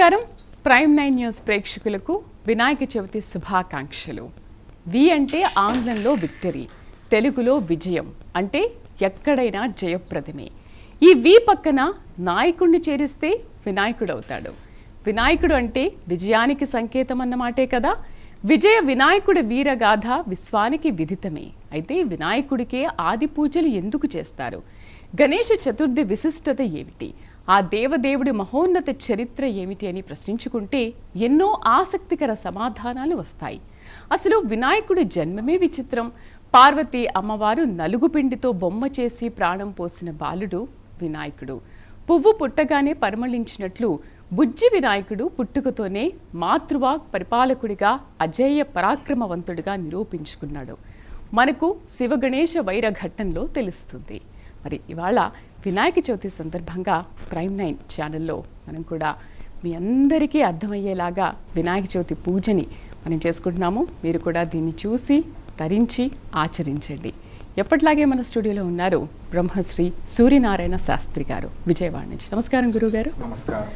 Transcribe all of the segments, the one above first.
నమస్కారం. Prime 9 news ప్రేక్షకులకు వినాయక చవితి శుభాకాంక్షలు. వి అంటే ఆంగ్లంలో విక్టరీ, తెలుగులో విజయం అంటే ఎక్కడైనా జయప్రదమే. ఈ వి పక్కన నాయకుడిని చేరిస్తే వినాయకుడు అవుతాడు. వినాయకుడు అంటే విజయానికి సంకేతం అన్నమాటే కదా. విజయ వినాయకుడి వీరగాథ విశ్వానికి విదితమే. అయితే వినాయకుడికే ఆది పూజలు ఎందుకు చేస్తారు? గణేష చతుర్థి విశిష్టత ఏమిటి? ఆ దేవదేవుడి మహోన్నత చరిత్ర ఏమిటి అని ప్రశ్నించుకుంటే ఎన్నో ఆసక్తికర సమాధానాలు వస్తాయి. అసలు వినాయకుడి జన్మమే విచిత్రం. పార్వతీ అమ్మవారు నలుగు పిండితో బొమ్మ చేసి ప్రాణం పోసిన బాలుడు వినాయకుడు. పువ్వు పుట్టగానే పరిమళించినట్లు బుజ్జి వినాయకుడు పుట్టుకతోనే మాతృవాక్ పరిపాలకుడిగా అజేయ పరాక్రమవంతుడిగా నిరూపించుకున్నాడు. మనకు శివగణేశ వైర ఘట్టంలో తెలుస్తుంది. మరి ఇవాళ వినాయక చవితి సందర్భంగా ప్రైమ్ 9 ఛానల్లో మనం కూడా మీ అందరికీ అర్థమయ్యేలాగా వినాయక చవితి పూజని మనం చేసుకుంటున్నాము. మీరు కూడా దీన్ని చూసి ధరించి ఆచరించండి. ఎప్పటిలాగే మన స్టూడియోలో ఉన్నారు బ్రహ్మశ్రీ సూర్యనారాయణ శాస్త్రి గారు, విజయవాడ నుంచి. నమస్కారం గురువుగారు. నమస్కారం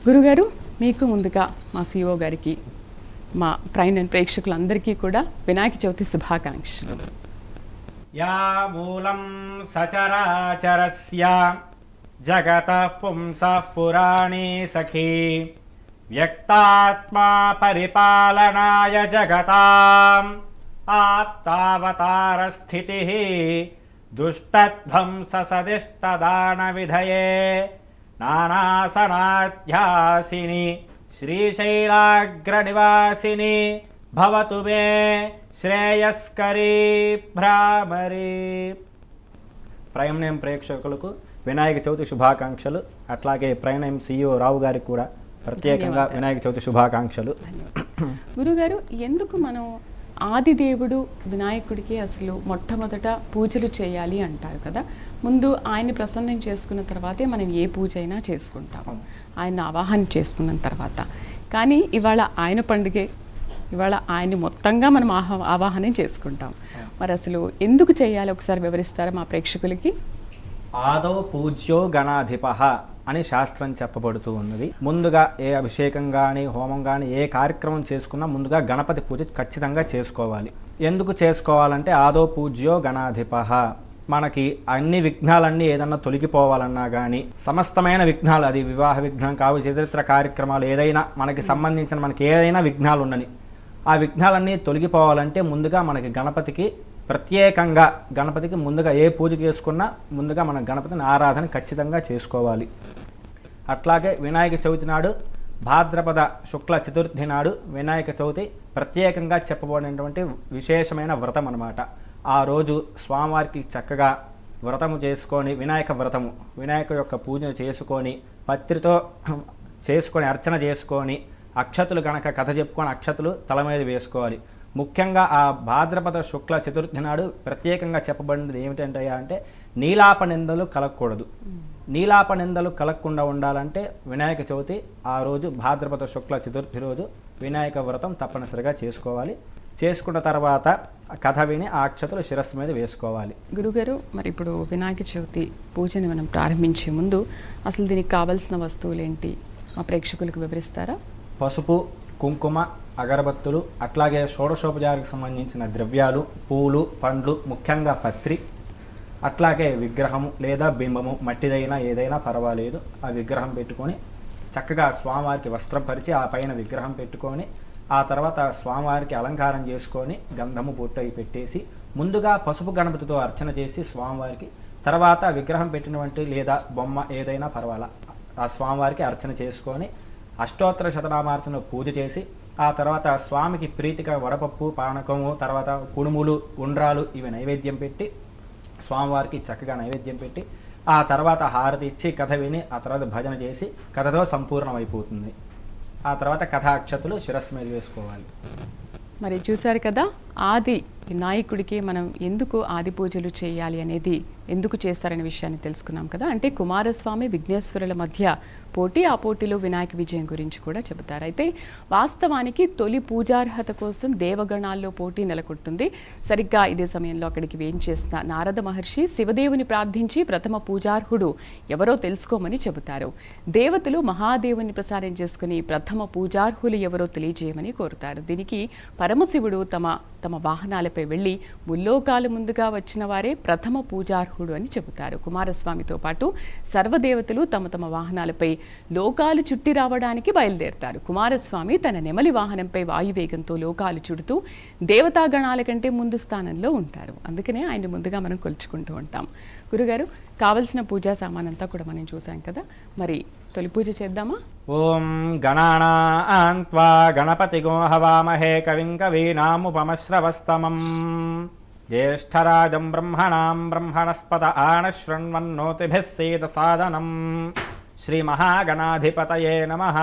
గురుగారు. మీకు ముందుగా మా సిఇఓ గారికి, మా ప్రైమ్ 9 ప్రేక్షకులందరికీ కూడా వినాయక చవితి శుభాకాంక్షలు. యా మూలం సచరాచరస్య జగతః పుంసః పురాణే సఖీ వ్యక్తాత్మా పరిపాలనాయ జగతాం ఆప్తావతార స్థితిః దుష్టధ్వంస సదిష్టదాన విధయే నానాసనాధ్యాసిని శ్రీశైలాగ్రనివాసిని భవతు మే శ్రేయస్కరీ భ్రామరీ. ప్రైమ్ 9 ప్రేక్షకులకు వినాయక చవితి శుభాకాంక్షలు. అట్లాగే ప్రైమ్ 9 సిఇఓ రావు గారికి కూడా ప్రత్యేకంగా వినాయక చవితి శుభాకాంక్షలు. గురుగారు, ఎందుకు మనం ఆదిదేవుడు వినాయకుడికి అసలు మొట్టమొదట పూజలు చేయాలి అంటారు కదా? ముందు ఆయన్ని ప్రసన్నం చేసుకున్న తర్వాతే మనం ఏ పూజ అయినా చేసుకుంటాము, ఆయన ఆవాహన చేసుకున్న తర్వాత. కానీ ఇవాళ ఆయన పండుగే, ఇవాళ ఆయన్ని మొత్తంగా మనం ఆవాహనం చేసుకుంటాం. మరి అసలు ఎందుకు చేయాలి ఒకసారి వివరిస్తారా మా ప్రేక్షకులకి? ఆదో పూజ్యో గణాధిపః అని శాస్త్రం చెప్పబడుతూ ఉన్నది. ముందుగా ఏ అభిషేకం కానీ హోమం కానీ ఏ కార్యక్రమం చేసుకున్నా ముందుగా గణపతి పూజ ఖచ్చితంగా చేసుకోవాలి. ఎందుకు చేసుకోవాలంటే ఆదో పూజ్యో గణాధిపః. మనకి అన్ని విఘ్నాలన్నీ ఏదన్నా తొలగిపోవాలన్నా కానీ, సమస్తమైన విఘ్నాలు, అది వివాహ విఘ్నం కావు, చరిత్ర కార్యక్రమాలు ఏదైనా మనకి సంబంధించిన మనకి ఏదైనా విఘ్నాలు ఉండని, ఆ విఘ్నాలన్నీ తొలగిపోవాలంటే ముందుగా మనకి గణపతికి ప్రత్యేకంగా, గణపతికి ముందుగా ఏ పూజ చేసుకున్నా ముందుగా మన గణపతిని ఆరాధన ఖచ్చితంగా చేసుకోవాలి. అట్లాగే వినాయక చవితి నాడు, భాద్రపద శుక్ల చతుర్థి నాడు వినాయక చవితి ప్రత్యేకంగా చెప్పబడినటువంటి విశేషమైన వ్రతం అన్నమాట. ఆ రోజు స్వామివారికి చక్కగా వ్రతము చేసుకొని, వినాయక వ్రతము, వినాయక యొక్క పూజను చేసుకొని, పత్రితో చేసుకొని, అర్చన చేసుకొని, అక్షతులు గనక కథ చెప్పుకొని అక్షతులు తల మీద వేసుకోవాలి. ముఖ్యంగా ఆ భాద్రపద శుక్ల చతుర్థి నాడు ప్రత్యేకంగా చెప్పబడినది ఏమిటంటే అంటే నీలాప నిందలు కలగకూడదు. నీలాప నిందలు కలగకుండా ఉండాలంటే వినాయక చవితి ఆ రోజు భాద్రపద శుక్ల చతుర్థి రోజు వినాయక వ్రతం తప్పనిసరిగా చేసుకోవాలి. చేసుకున్న తర్వాత కథ విని ఆ అక్షతులు శిరస్సు మీద వేసుకోవాలి. గురుగారు, మరి ఇప్పుడు వినాయక చవితి పూజని మనం ప్రారంభించే ముందు అసలు దీనికి కావాల్సిన వస్తువులు ఏంటి మా ప్రేక్షకులకు వివరిస్తారా? పసుపు, కుంకుమ, అగరబత్తులు, అట్లాగే షోడశోపచారికి సంబంధించిన ద్రవ్యాలు, పూలు, పండ్లు, ముఖ్యంగా పత్రి, అట్లాగే విగ్రహము లేదా బింబము, మట్టిదైనా ఏదైనా పర్వాలేదు. ఆ విగ్రహం పెట్టుకొని చక్కగా స్వామివారికి వస్త్రం పరిచి ఆ పైన విగ్రహం పెట్టుకొని ఆ తర్వాత స్వామివారికి అలంకారం చేసుకొని గంధము బొట్టు అయి పెట్టేసి ముందుగా పసుపు గణపతితో అర్చన చేసి స్వామివారికి, తర్వాత విగ్రహం పెట్టినటువంటి లేదా బొమ్మ ఏదైనా పర్వాలా ఆ స్వామివారికి అర్చన చేసుకొని అష్టోత్తర శతనామార్చన పూజ చేసి ఆ తర్వాత స్వామికి ప్రీతిగా వడపప్పు, పానకము, తర్వాత కుడుములు, ఉండ్రాలు ఇవి నైవేద్యం పెట్టి స్వామివారికి చక్కగా నైవేద్యం పెట్టి ఆ తర్వాత హారతి ఇచ్చి కథ విని ఆ తర్వాత భజన చేసి కథతో సంపూర్ణమైపోతుంది. ఆ తర్వాత కథాక్షతులు శిరస్సు మీద వేసుకోవాలి. మరి చూశారు కదా, ఆది వినాయకుడికి మనం ఎందుకు ఆది పూజలు చేయాలి అనేది, ఎందుకు చేస్తారనే విషయాన్ని తెలుసుకున్నాం కదా. అంటే కుమారస్వామి విఘ్నేశ్వరుల మధ్య పోటీ, ఆ పోటీలో వినాయక విజయం గురించి కూడా చెబుతారు. అయితే వాస్తవానికి తొలి పూజార్హత కోసం దేవగణాల్లో పోటీ నెలకొంటుంది. సరిగ్గా ఇదే సమయంలో అక్కడికి వేంచేసిన నారద మహర్షి శివదేవుని ప్రార్థించి ప్రథమ పూజార్హుడు ఎవరో తెలుసుకోమని చెబుతారు. దేవతలు మహాదేవుని ప్రసారం చేసుకుని ప్రథమ పూజార్హులు ఎవరో తెలియజేయమని కోరుతారు. దీనికి పరమశివుడు తమ వాహనాలపై వెళ్ళి ముల్లోకాలు ముందుగా వచ్చిన వారే ప్రథమ పూజార్హుడు అని చెబుతారు. కుమారస్వామితో పాటు సర్వదేవతలు తమ వాహనాలపై లోకాలు చుట్టి రావడానికి బయలుదేరతారు. కుమారస్వామి తన నెమలి వాహనంపై వాయువేగంతో లోకాలు చుడుతూ దేవతాగణాల కంటే ముందు స్థానంలో ఉంటారు. అందుకనే ఆయన ముందుగా మనం కొలుచుకుంటూ ఉంటాం. గురుగారు, కావలసిన పూజా సామానంతా కూడా మనం చూసాం కదా, మరి తొలి పూజ చేద్దామా? ఓం గణానాం త్వా గణపతిగో హవామహే కవిం కవీనాముపమశ్రవస్తమం జ్యేష్ఠరాజం బ్రహ్మణాం బ్రహ్మణస్పత ఆనశృణ్వన్నోతిభిः సేదసాదనం శ్రీమహాగణాధిపతయే నమః.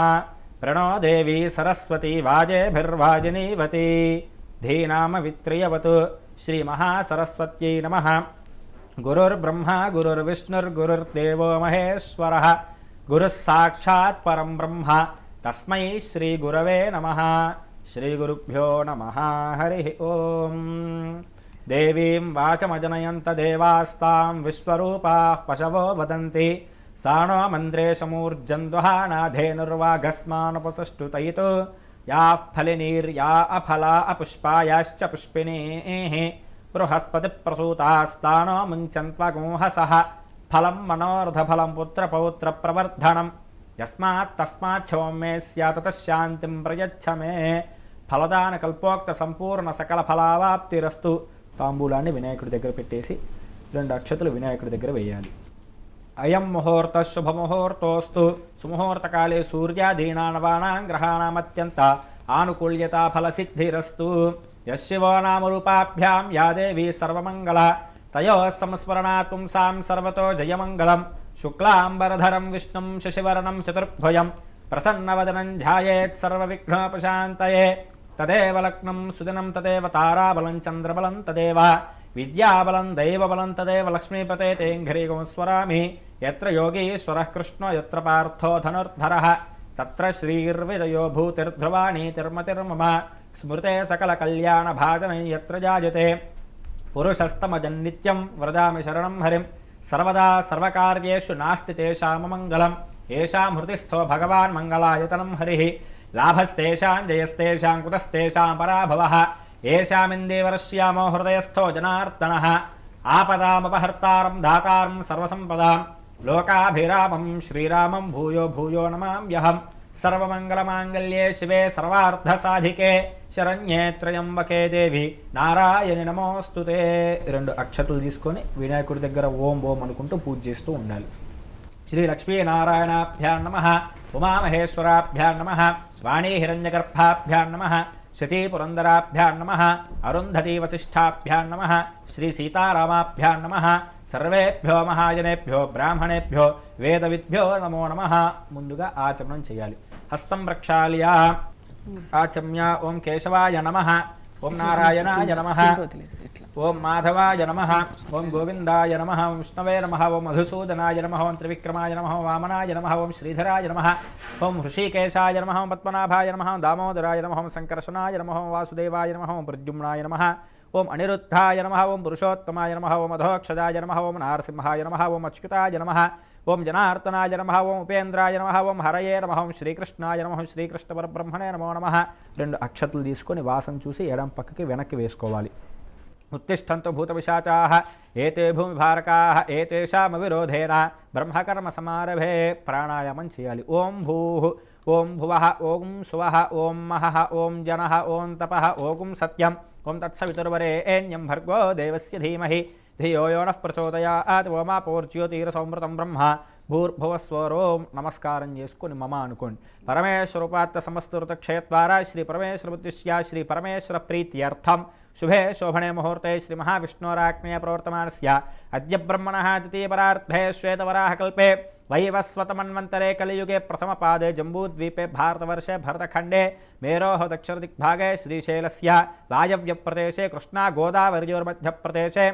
ప్రణో దేవీ సరస్వతి వాజేభిర్వాజినీవతి ధీనామవిత్రియవతు. శ్రీమహాసరస్వత్యై నమః. గురుర్బ్రహ్మ గురుర్విష్ణుర్గురుర్దేవో మహేశ్వరः గురుః సాక్షాత్ పరం బ్రహ్మ తస్మై శ్రీ గురవే నమః. శ్రీ గురుభ్యో నమః. హరి ఓం. దేవీం వాచమజనయంత దేవాస్తాం విశ్వరూపాః పశవో వదంతి సానో మంత్రేశమూర్జంద్వహానాధేనుర్వాఘస్మానుపసష్టుతయితో యాః ఫలినీర్యా అఫలా అపుష్పాయాశ్చ పుష్పిణీః బృహస్పతి ప్రసూతాస్తానో ముంచన్త్వగుంహసః ఫలం మనోరథఫలం పుత్రపౌత్ర ప్రవర్ధనం యస్మాత్ తస్మాత్ మే స్యాత్ శాంతిం ప్రయచ్చ మే. ఫలదాన కల్పోక్త సంపూర్ణ సకల ఫలావాప్తిరస్తు. తాంబూలాన్ని వినాయకుడి దగ్గర పెట్టేసి 2 అక్షతలు వినాయకుడి దగ్గర వేయాలి. అయం ముహూర్త శుభముహూర్తోస్తు. సుముహూర్తకాలే సూర్యాదీనానవానాం గ్రహాణమత్యంత ఆనుకూల్యతా ఫలసిద్ధిరస్తు. యశివో నామరూపాభ్యాం యా దేవీ సర్వమంగళ తయో సంస్మరణాత్ పుంసాం సర్వతో జయమంగళం. శుక్లాంబరధరం విష్ణుం శశివర్ణం చతుర్భుజం ప్రసన్నవదనం ధ్యాయేత్ సర్వవిఘ్నోపశాంతయే. తదేవ లగ్నం సుదినం తదేవ తారాబలం చంద్రబలం తదేవ విద్యాబలం దైవబలం తదేవ లక్ష్మీపతే తేంఘ్రీగం స్వరామి. యత్ర యోగీశ్వరః కృష్ణో యత్ర పార్థో ధనుర్ధరః తత్ర శ్రీర్విజయో భూతిర్ధ్రువాణీతిర్మతిర్మమ. స్మృతే సకల కళ్యాణ భాజనం యత్ర జాయతే పురుషస్తమజన్నిత్యం వ్రజామి శరణం హరిం. సర్వదా సర్వకార్యేషు నాస్తి తేషామమంగళం. ఏషాం హృతిస్థో భగవాన్ మంగళాయతనం హరిః. లాభస్తేషాం జయస్తేషాం కుతస్తేషాం పరాభవః. ఏషామిందేవరశ్యామో హృదయస్థో జనార్దనః. ఆపదామపహర్తారం దాతారం సర్వసంపదాం లోకాభిరామం శ్రీరామం భూయో భూయో నమామ్యహం. సర్వమంగళమాంగళ్యే శివే సర్వార్థసాధికే శరణ్యే త్రయంబకే దేవి నారాయణి నమోస్తుతే. 2 అక్షతలు తీసుకొని వినాయకుడి దగ్గర ఓం ఓం అనుకుంటూ పూజ చేస్తూ ఉండాలి. శ్రీ లక్ష్మీనారాయణాభ్యాం నమః. ఉమామహేశ్వరాభ్యాం నమః. వాణీ హిరణ్యగర్భాభ్యాం నమః. శచీ పురందరాభ్యాం నమః. అరుంధతీ వసిష్ఠాభ్యాం నమః. శ్రీ సీతారామాభ్యాం నమః. సర్వేభ్యో మహాజనేభ్యో బ్రాహ్మణేభ్యో వేదవిద్భ్యో నమో నమః. ముందుగా ఆచమనం చేయాలి. హస్తం ప్రక్షాళ్య ఆచమ్య ఓం కేశవాయ నమః. ఓం నారాయణాయ నమః. ఓం మాధవాయ నమః. ఓం గోవిందాయ నమః. ఓం విష్ణవే నమః. ఓం మధుసూదనాయ నమః. ఓం త్రివిక్రమాయ నమః. ఓం వామనాయ నమః. ఓం శ్రీధరాయ నమః. ఓం హృషీకేశాయ నమః. ఓం పద్మనాభాయ నమః. ఓం దామోదరాయ నమః. ఓం సంకర్షణాయ నమః. ఓం వాసుదేవాయ నమః. ఓం ప్రద్యుమ్నాయ నమః. ఓం అనిరుద్ధాయ నమః. ఓం పురుషోత్తమాయ నమః. ఓం అధోక్షజాయ నమః. ఓం నారసింహాయ నమః. ఓం అచ్యుతాయ నమః. ఓం జనార్దనాయ నమః. ఓం ఉపేంద్రాయ నమః. ఓం హరయే నమః. ఓం శ్రీకృష్ణాయ నమః. శ్రీకృష్ణ పరబ్రహ్మణే నమో నమః. 2 అక్షతలు తీసుకొని వాసం చూసి ఎడం పక్కకి వెనక్కి వేసుకోవాలి. ఉత్తిష్టంతు భూతపిశాచాః ఏతే భూమిభారకాః ఏతేషామవిరోధేన బ్రహ్మకర్మ సమారభే. ప్రాణాయామం చేయాలి. ఓం భూః ఓం భువః ఓం సువః ఓం మహః ఓం జనః ఓం తపః ఓం సత్యం ఓం తత్సవితుర్వరేణ్యం భర్గో దేవస్య ధీమహి ధియో యో నః ప్రచోదయాత్. ఓమాపోర్జ్యోతిరసంమృతం బ్రహ్మ భూర్భువస్వరోం. నమస్కారం చేసుకొని మమ అనుకోండి. పరమేశ్వరోపాత్త సమస్తృత క్షయద్వారా శ్రీ పరమేశ్వర బుద్ధిశ్య శ్రీ పరమేశ్వర ప్రీత్యర్థం శుభే శోభనే ముహూర్తే శ్రీ మహావిష్ణోరాజ్ఞయ ప్రవర్తమానస్య అద్య బ్రహ్మణః ద్వితీయ పరార్ధే శ్వేతవరాహ కల్పే वैवस्वतमन्वन्तरे कलियुगे प्रथमपादे जम्बूद्वीपे भारतवर्षे भरतखण्डे मेरोः दक्षिणदिग्भागे श्रीशैलस्य वायव्यप्रदेशे कृष्णागोदावर्योर्मध्यप्रदेशे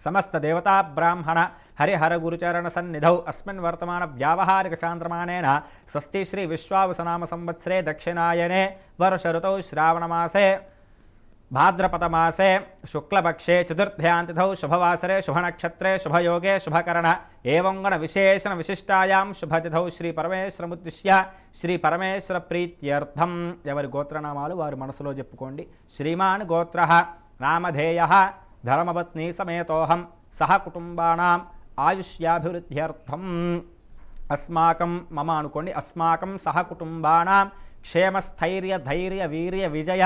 समस्त देवता ब्राह्मण हरिहर गुरुचरण सन्निधौ अस्मिन् वर्तमान व्यावहारिक चान्द्रमानेन स्वस्ति श्री विश्वावसुनाम संवत्सरे दक्षिणायने वर्ष ऋतौ श्रावणमासे भाद्रपदमासे शुक्लपक्षे चतुर्थ्यान्तिथौ शुभवासरे शुभनक्षत्रे शुभयोगे शुभकरण एवं गण विशेषण विशिष्टायां शुभतिथौ श्री परमेश्वरमुद्दिश्य श्री परमेश्वर प्रीत्यर्थम ఎవరి గోత్రనామాలు వారు మనసులో చెప్పుకోండి. శ్రీమాన్ గోత్రః నామధేయః ధర్మపత్ని సమేతోహం సహ కుటుంబానాం ఆయుష్యాభివృద్ధ్యర్థం అస్మాకం మమ అనుకోండి. అస్మాకం సహ కుటుంబానాం క్షేమస్థైర్య ధైర్య వీర్య విజయ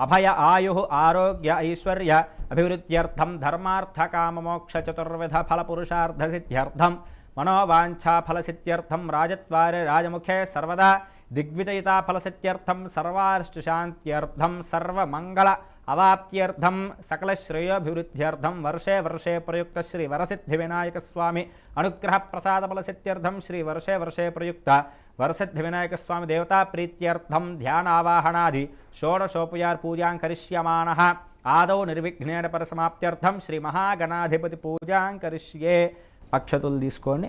అభయ ఆయు ఆరోగ్య ఐశ్వర్య అభివృద్ధ్యర్థం ధర్మార్థ కామమోక్ష చతుర్విధ ఫలపురుషార్థ సిద్ధ్యర్థం మనోవాంఛా ఫలసిద్ధ్యర్థం రాజద్వారే రాజముఖే సర్వదా దిగ్విజయితా ఫలసిద్ధ్యర్థం సర్వార్ష్టశాంత్యర్థం సర్వమంగళ అవాప్త్యర్థం సకల శ్రేయోభివృద్ధ్యర్థం వర్షే వర్షే ప్రయుక్త శ్రీ వరసిద్ధి వినాయక స్వామి అనుగ్రహ ప్రసాద ఫలసిద్ధ్యర్థం శ్రీ వర్షే వర్షే ప్రయుక్త వరసిద్ధి వినాయక స్వామి దేవతా ప్రీత్యర్థం ధ్యానావాహనాది షోడశోపచార్ పూజాం కరిష్యమానః ఆదౌ నిర్విఘ్నేన పరిసమాప్త్యర్థం శ్రీ మహాగణాధిపతి పూజాం కరిష్యే. అక్షతులు తీసుకొని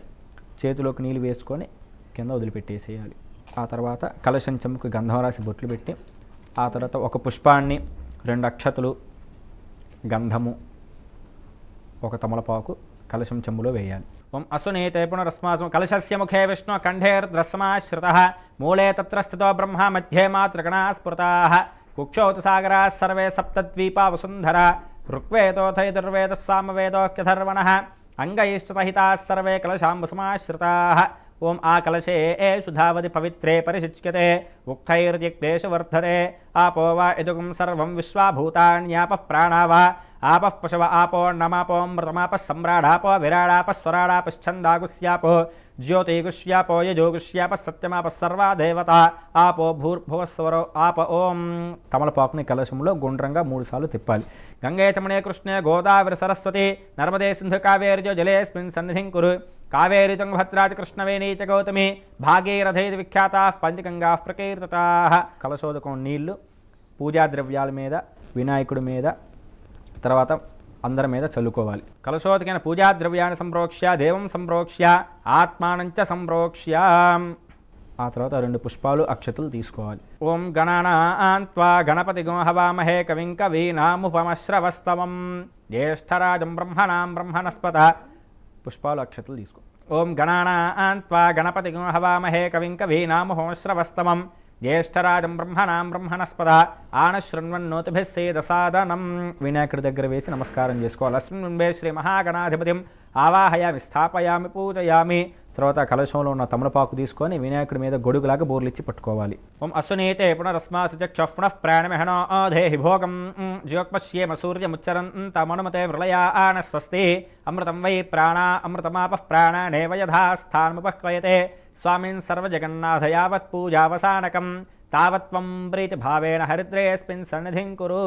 చేతిలోకి నీళ్ళు వేసుకొని కింద వదిలిపెట్టేసేయాలి. ఆ తర్వాత కలశం చెంబుకు గంధం రాసి బొట్లు పెట్టి ఆ తర్వాత ఒక పుష్పాన్ని 2 అక్షతులు గంధము ఒక తమలపాకు కలశం చెంబులో వేయాలి. ఓం అసునీతే పునరస్మాసం కలశస్య ముఖే విష్ణు కంఠేర్ద్రస్మాశ్రితః మూలే తత్ర స్థితో బ్రహ్మ మధ్యే మాతృగణా స్ఫురతాః కుక్షౌతు సాగరాः సర్వే సప్తద్వీపా వసుంధరా ఋగ్వేదోథైదుర్వేదः సామవేదోऽఖ్యథర్వణः అంగైశ్చ సహితాः సర్వే కలశాంబుసమాశ్రితాः. ఓం ఆ కలశే శుధావతి పవిత్రే పరిశుచ్యతే ఉక్తైర్దిక్లేషు వర్ధతే ఆపో వా ఇదుగం సర్వం విశ్వాభూతాన్యాపః ప్రాణా వా ఆపః పశవ ఆపోన్నమాపోమృతమాపः సమ్రాడాపో విరాడాపः స్వరాడాపశ్చందాగుస్యాపో జ్యోతిగుష్యాపో యజోగుష్యాపः సత్యమాపः సర్వా దేవత ఆపో భూర్భువస్వరో ఆప. ఓం తమలపాకుని కలశంలో గుండ్రంగా 3 సార్లు తిప్పాలి. గంగే చమనే కృష్ణే గోదావరి సరస్వతి నర్మదే సింధు కావేర్యో జలేస్మిన్ సన్నిధిం కురు కావేరి తుంగభద్రాది కృష్ణవేణీ చ గౌతమి భాగీరథైది విఖ్యాతాః పంచగంగాః ప్రకీర్తితాః. కలశోదకం నీళ్లు పూజా ద్రవ్యాల మీద వినాయకుడి మీద తర్వాత అందరి మీద చల్లుకోవాలి. కలశోదకైన పూజా ద్రవ్యాన్ని సంప్రోక్ష్య దేవం సంప్రోక్ష్య ఆత్మానంచ సంప్రోక్ష్య. ఆ తర్వాత 2 పుష్పాలు అక్షతులు తీసుకోవాలి. ఓం గణానాం త్వా గణపతి హవామహే కవిం కవీనాముపమశ్రవస్తవం జ్యేష్ఠరాజం బ్రహ్మణాం బ్రహ్మణస్పత. పుష్పాలు అక్షతులు తీసుకో. ఓం గణానాం త్వా గణపతి హవామహే కవిం కవీనాముపమశ్రవస్తవం జ్యేష్ఠరాజం బ్రహ్మణాం బ్రహ్మణస్పద ఆనశృణ్వన్నోతిభిः సేదసాదనం. వినాయకుడి దగ్గర వేసి నమస్కారం చేసుకోవాలి. అస్మిన్ బింబే శ్రీ మహాగణాధిపతిం ఆవాహయామి స్థాపయామి పూజయామి. తర్వాత కలశంలో ఉన్న తమలపాకు తీసుకొని వినాయకుడి మీద గొడుగులాగా బోర్లిచ్చి పట్టుకోవాలి. ఓం అసునీతే పునరస్మాసు చక్షుః పునః ప్రాణమిహనో దేహి భోగం జ్యోక్పశ్యేమ సూర్యముచ్చరంతమనుమతే మృళయాన స్వస్తి అమృతం వై ప్రాణా అమృతమాపః ప్రాణానేవ యథా స్థానముపక్వయతే స్వామిన్ సర్వజగన్నాథ యావత్ పూజావసానకం తావత్వం ప్రీతి భావేన హరిద్రేస్మిన్ సన్నిధిం కురు.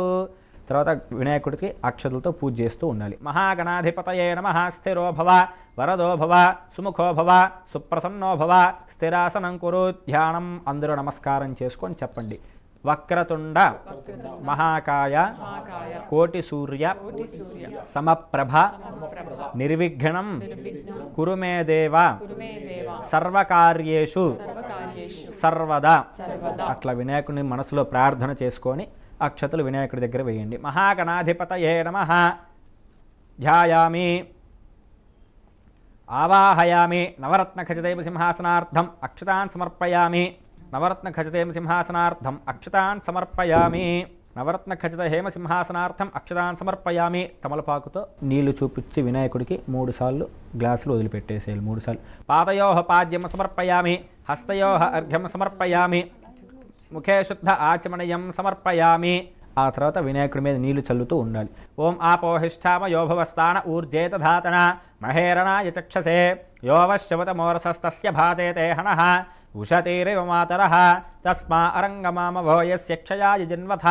తర్వాత వినాయకుడికి అక్షతులతో పూజ చేస్తూ ఉండాలి. మహాగణాధిపతయే నమః స్థిరో భవ వరదో భవ సుముఖో భవ సుప్రసన్నో భవ స్థిరాసనం కురు. ధ్యానం అందరూ నమస్కారం చేసుకొని చెప్పండి. వక్రతుండ మహాకాయ కోటి సూర్య సమప్రభ నిర్విఘ్నం కురు మే దేవ సర్వకార్యేషు సర్వదా. అట్లా వినాయకుడిని మనసులో ప్రార్థన చేసుకొని అక్షతులు వినాయకుడి దగ్గర వేయండి. మహాగణాధిపతయే నమః ధ్యాయామి ఆవాహయామి నవరత్న ఖచితైవ సింహాసనార్థం అక్షతాన్ సమర్పయామి. నవరత్న ఖచితైవ సింహాసనార్థం అక్షతాన్ సమర్పయామి. నవరత్న ఖచిత హేమ సింహాసనార్థం అక్షతాన్ సమర్పయామి. తమలపాకుతో నీళ్లు చూపించి వినాయకుడికి 3 సార్లు గ్లాసులు వదిలిపెట్టేసేయాలి. 3 సార్లు. పాదయోః పాద్యం సమర్పయామి హస్తయోః అర్ఘ్యం సమర్పయామి ముఖే శుద్ధ ఆచమనయం సమర్పయామి. ఆ తర్వాత వినాయకుడి మీద నీళ్లు చల్లుతూ ఉండాలి. ఓం ఆపోహిష్ఠామ యోభవస్థాన ఊర్జేత ధాతన మహేరణాయ చక్షసే యోవశవతమోరసస్తస్య భాతేతే హనః ఉషతీరివ మాతరః తస్మా అరంగమామభో యస్య క్షయాయ జన్వథ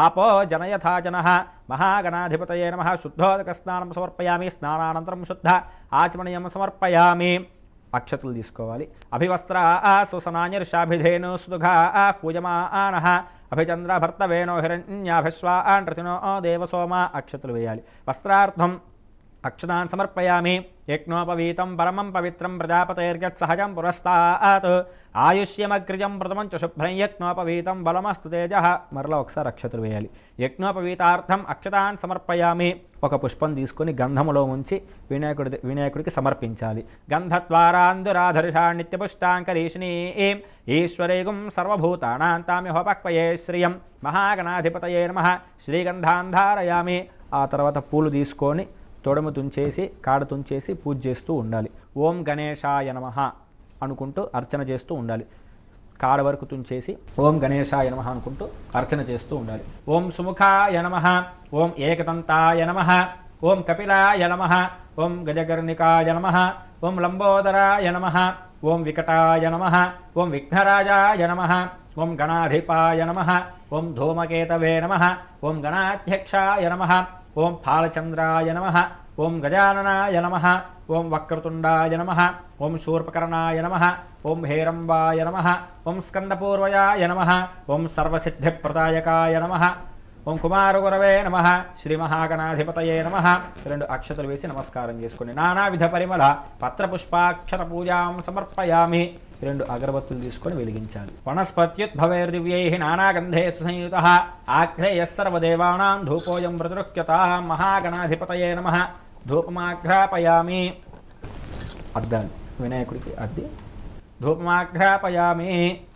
ఆపో జనయథా జనః. మహాగణాధిపతయే నమః శుద్ధోదక స్నానం సమర్పయామి. స్నానానంతరం శుద్ధ ఆచమనయం సమర్పయామి. అక్షతలు తీసుకోవాలి. అభివస్త్ర సుసనాన్యర్షాభిధేను సుదుఘా పూజమానః అభిచంద్ర భర్తవేనో హిరణ్యాభిశ్వాన్ రతినో దేవసోమ అక్షతలు వేయాలి. వస్త్రార్థం అక్షతాన్ సమర్పయామి. యజ్ఞోపవీతం పరమం పవిత్రం ప్రజాపతైర్యత్ సహజం పురస్తాత్ ఆయుష్యమగ్రిజం ప్రథమం చ శుభ్రం యజ్ఞోపవీతం బలమస్తు తేజః. మరలా ఒకసారి అక్షతలు వేయాలి. యజ్ఞోపవీతార్థం అక్షతాన్ సమర్పయామి. ఒక పుష్పం తీసుకొని గంధములో ఉంచి వినాయకుడికి సమర్పించాలి. గంధద్వారాందురాధర్షా నిత్యపుష్టాంకరీషిణీ ఈశ్వరేగుం సర్వభూతానాం తామ్యహోపక్వయే శ్రియం మహాగణాధిపతయే నమః. శ్రీగంధాన్ ధారయామి. ఆ తర్వాత పూలు తీసుకొని తొడము తుంచేసి కాడ తుంచేసి పూజ చేస్తూ ఉండాలి. ఓం గణేశాయ నమః అనుకుంటూ అర్చన చేస్తూ ఉండాలి. కాడ వరకు తుంచేసి ఓం గణేశాయ నమః అనుకుంటూ అర్చన చేస్తూ ఉండాలి. ఓం సుముఖాయ నమః, ఓం ఏకదంతాయ నమః, ఓం కపిలాయ నమః, ఓం గజగర్ణికాయ నమః, ఓం లంబోదరాయ నమః, ఓం వికటాయ నమః, ఓం విఘ్నరాజాయ నమః, ఓం గణాధిపాయ నమః, ఓం ధూమకేతవే నమః, ఓం గణాధ్యక్షాయ నమః, ఓం ఫాలచంద్రాయ నమః, ఓం గజాననాయ నమః, ఓం వక్రతుండాయ నమః, ఓం శూర్పకర్ణాయ నమః, ఓం హేరంబాయ నమః, ఓం స్కందపూర్వయాయ నమః, ఓం సర్వసిద్ధిప్రదాయకాయ నమః, ఓం కుమారగురవే నమః, శ్రీ మహాగణాధిపతయే నమః. 2 అక్షతలు వేసి నమస్కారం చేసుకుని నానావిధ పరిమళ పత్రపుష్పాక్షర పూజాం సమర్పయామి. 2 అగరబత్తులు తీసుకొని వెలిగించాలి. వనస్పత్యుద్భవైర్దివ్యై నానాగంధే సుసంయుతః ఆగ్నేయః సర్వదేవానాం ధూపోయం ప్రతిరుహ్యతాం మహాగణాధిపతయే నమః. ధూపమాఘ్రాపయామి. అద్దాలి వినాయకుడికి అద్ది ధూపమాఘ్రాపయామి.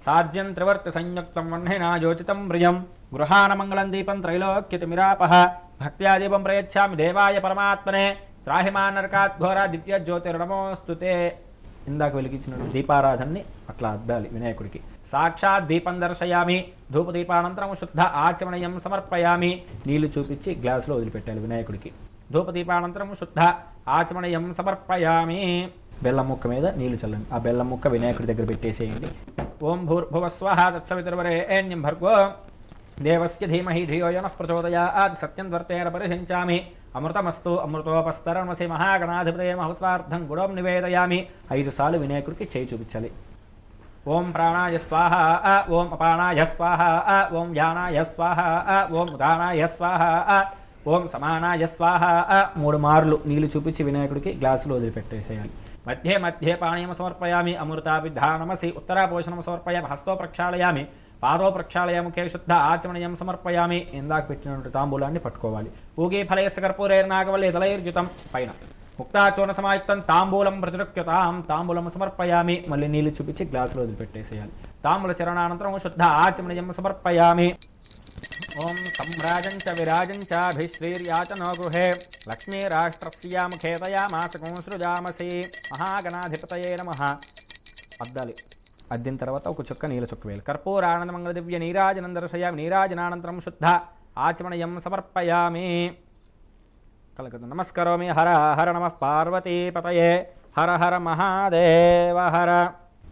సాధ్యం త్రివర్తి సంయుక్తం వహ్నినా యోచితం ప్రియం గృహానమంగళం దీపం త్రైలోక్యతిమిరాపః. భక్త్యా దీపం ప్రయచ్ఛామి దేవాయ పరమాత్మనే త్రాహిమాన్నరకాద్ఘోర దివ్య జ్యోతిర్నమోస్తుతే. ఇందాక వెలిగించిన దీపారాధనని అట్లా అద్దాలి వినాయకుడికి. సాక్షాత్ దీపం దర్శయామి. ధూపదీపానంతరం శుద్ధ ఆచమనయం సమర్పయామి. నీళ్లు చూపించి గ్లాసులో వదిలిపెట్టాలి వినాయకుడికి. ధూపదీపానంతరం శుద్ధ ఆచమనయం సమర్పయామి. బెల్లం ముక్క మీద నీళ్లు చల్లండి. ఆ బెల్లం ముక్క వినాయకుడి దగ్గర పెట్టేసేయండి. ఓం భూర్భువస్వః తత్సవితుర్వరేణ్యం భర్గో దేవస్య ధీమహి ధియో యనః ప్రచోదయాత్. సత్యం వర్తేన పరిశించామి. అమృతమస్తు అమృతోపస్తరణమసి మహాగణాధిపతయే మహస్వార్థం గుణం నివేదయామి. 5 సార్లు వినాయకుడికి చేయి చూపించాలి. ఓం ప్రాణాయ స్వాహ, ఓం అపానాయ స్వాహ, ఓం యానాయ స్వాహ, ఓం ఉదానాయ స్వాహ, ఓం సమానాయ స్వాహ. 3 మార్లు నీళ్లు చూపించి వినాయకుడికి గ్లాసులో వదిలిపెట్టేసేయాలి. మధ్యే మధ్యే పానీయం సమర్పయామి. అమృతాభిధానమసి ఉత్తరాపోషణం సమర్పయామి. హస్తో ప్రక్షాళయామి. పాదో ప్రక్షాళయ ముఖే శుద్ధ ఆచమనయం సమర్పయామి. ఇందాక పెట్టినటువంటి తాంబూలాన్ని పట్టుకోవాలి. ఊగే ఫలయస్య కర్పూరైర్నాగవల్లి దళైర్యుతం. పైన ముక్తాచూర్ణ సమాయుక్తం తాంబూలం ప్రతిరుక్యతాం. తాంబూలం సమర్పయామి. మళ్ళీ నీళ్లు చూపించి గ్లాసులో వదిలిపెట్టేసేయాలి. తాంబూల చరణానంతరం శుద్ధ ఆచమనయం సమర్పయామి. ఓం సంభ్రాజం చ విరాజం చాభిశ్రీర్యాచనో గృహే లక్ష్మీ రాష్ట్రస్య ముఖేతయామాసకం సృజామసి మహాగణాధిపతయే నమః. అద్దాలి. అద్దిన తర్వాత ఒక చుక్క నీళ్ళ చుక్క వేయాలి. కర్పూరానందమంగళ దివ్య నీరాజనం దర్శయామి. నీరాజనానంతరం శుద్ధ ఆచమనయం సమర్పయామి. కలకదు నమస్కరోమి. హర హర నమః పార్వతీపతయే హర హర మహాదేవ హర.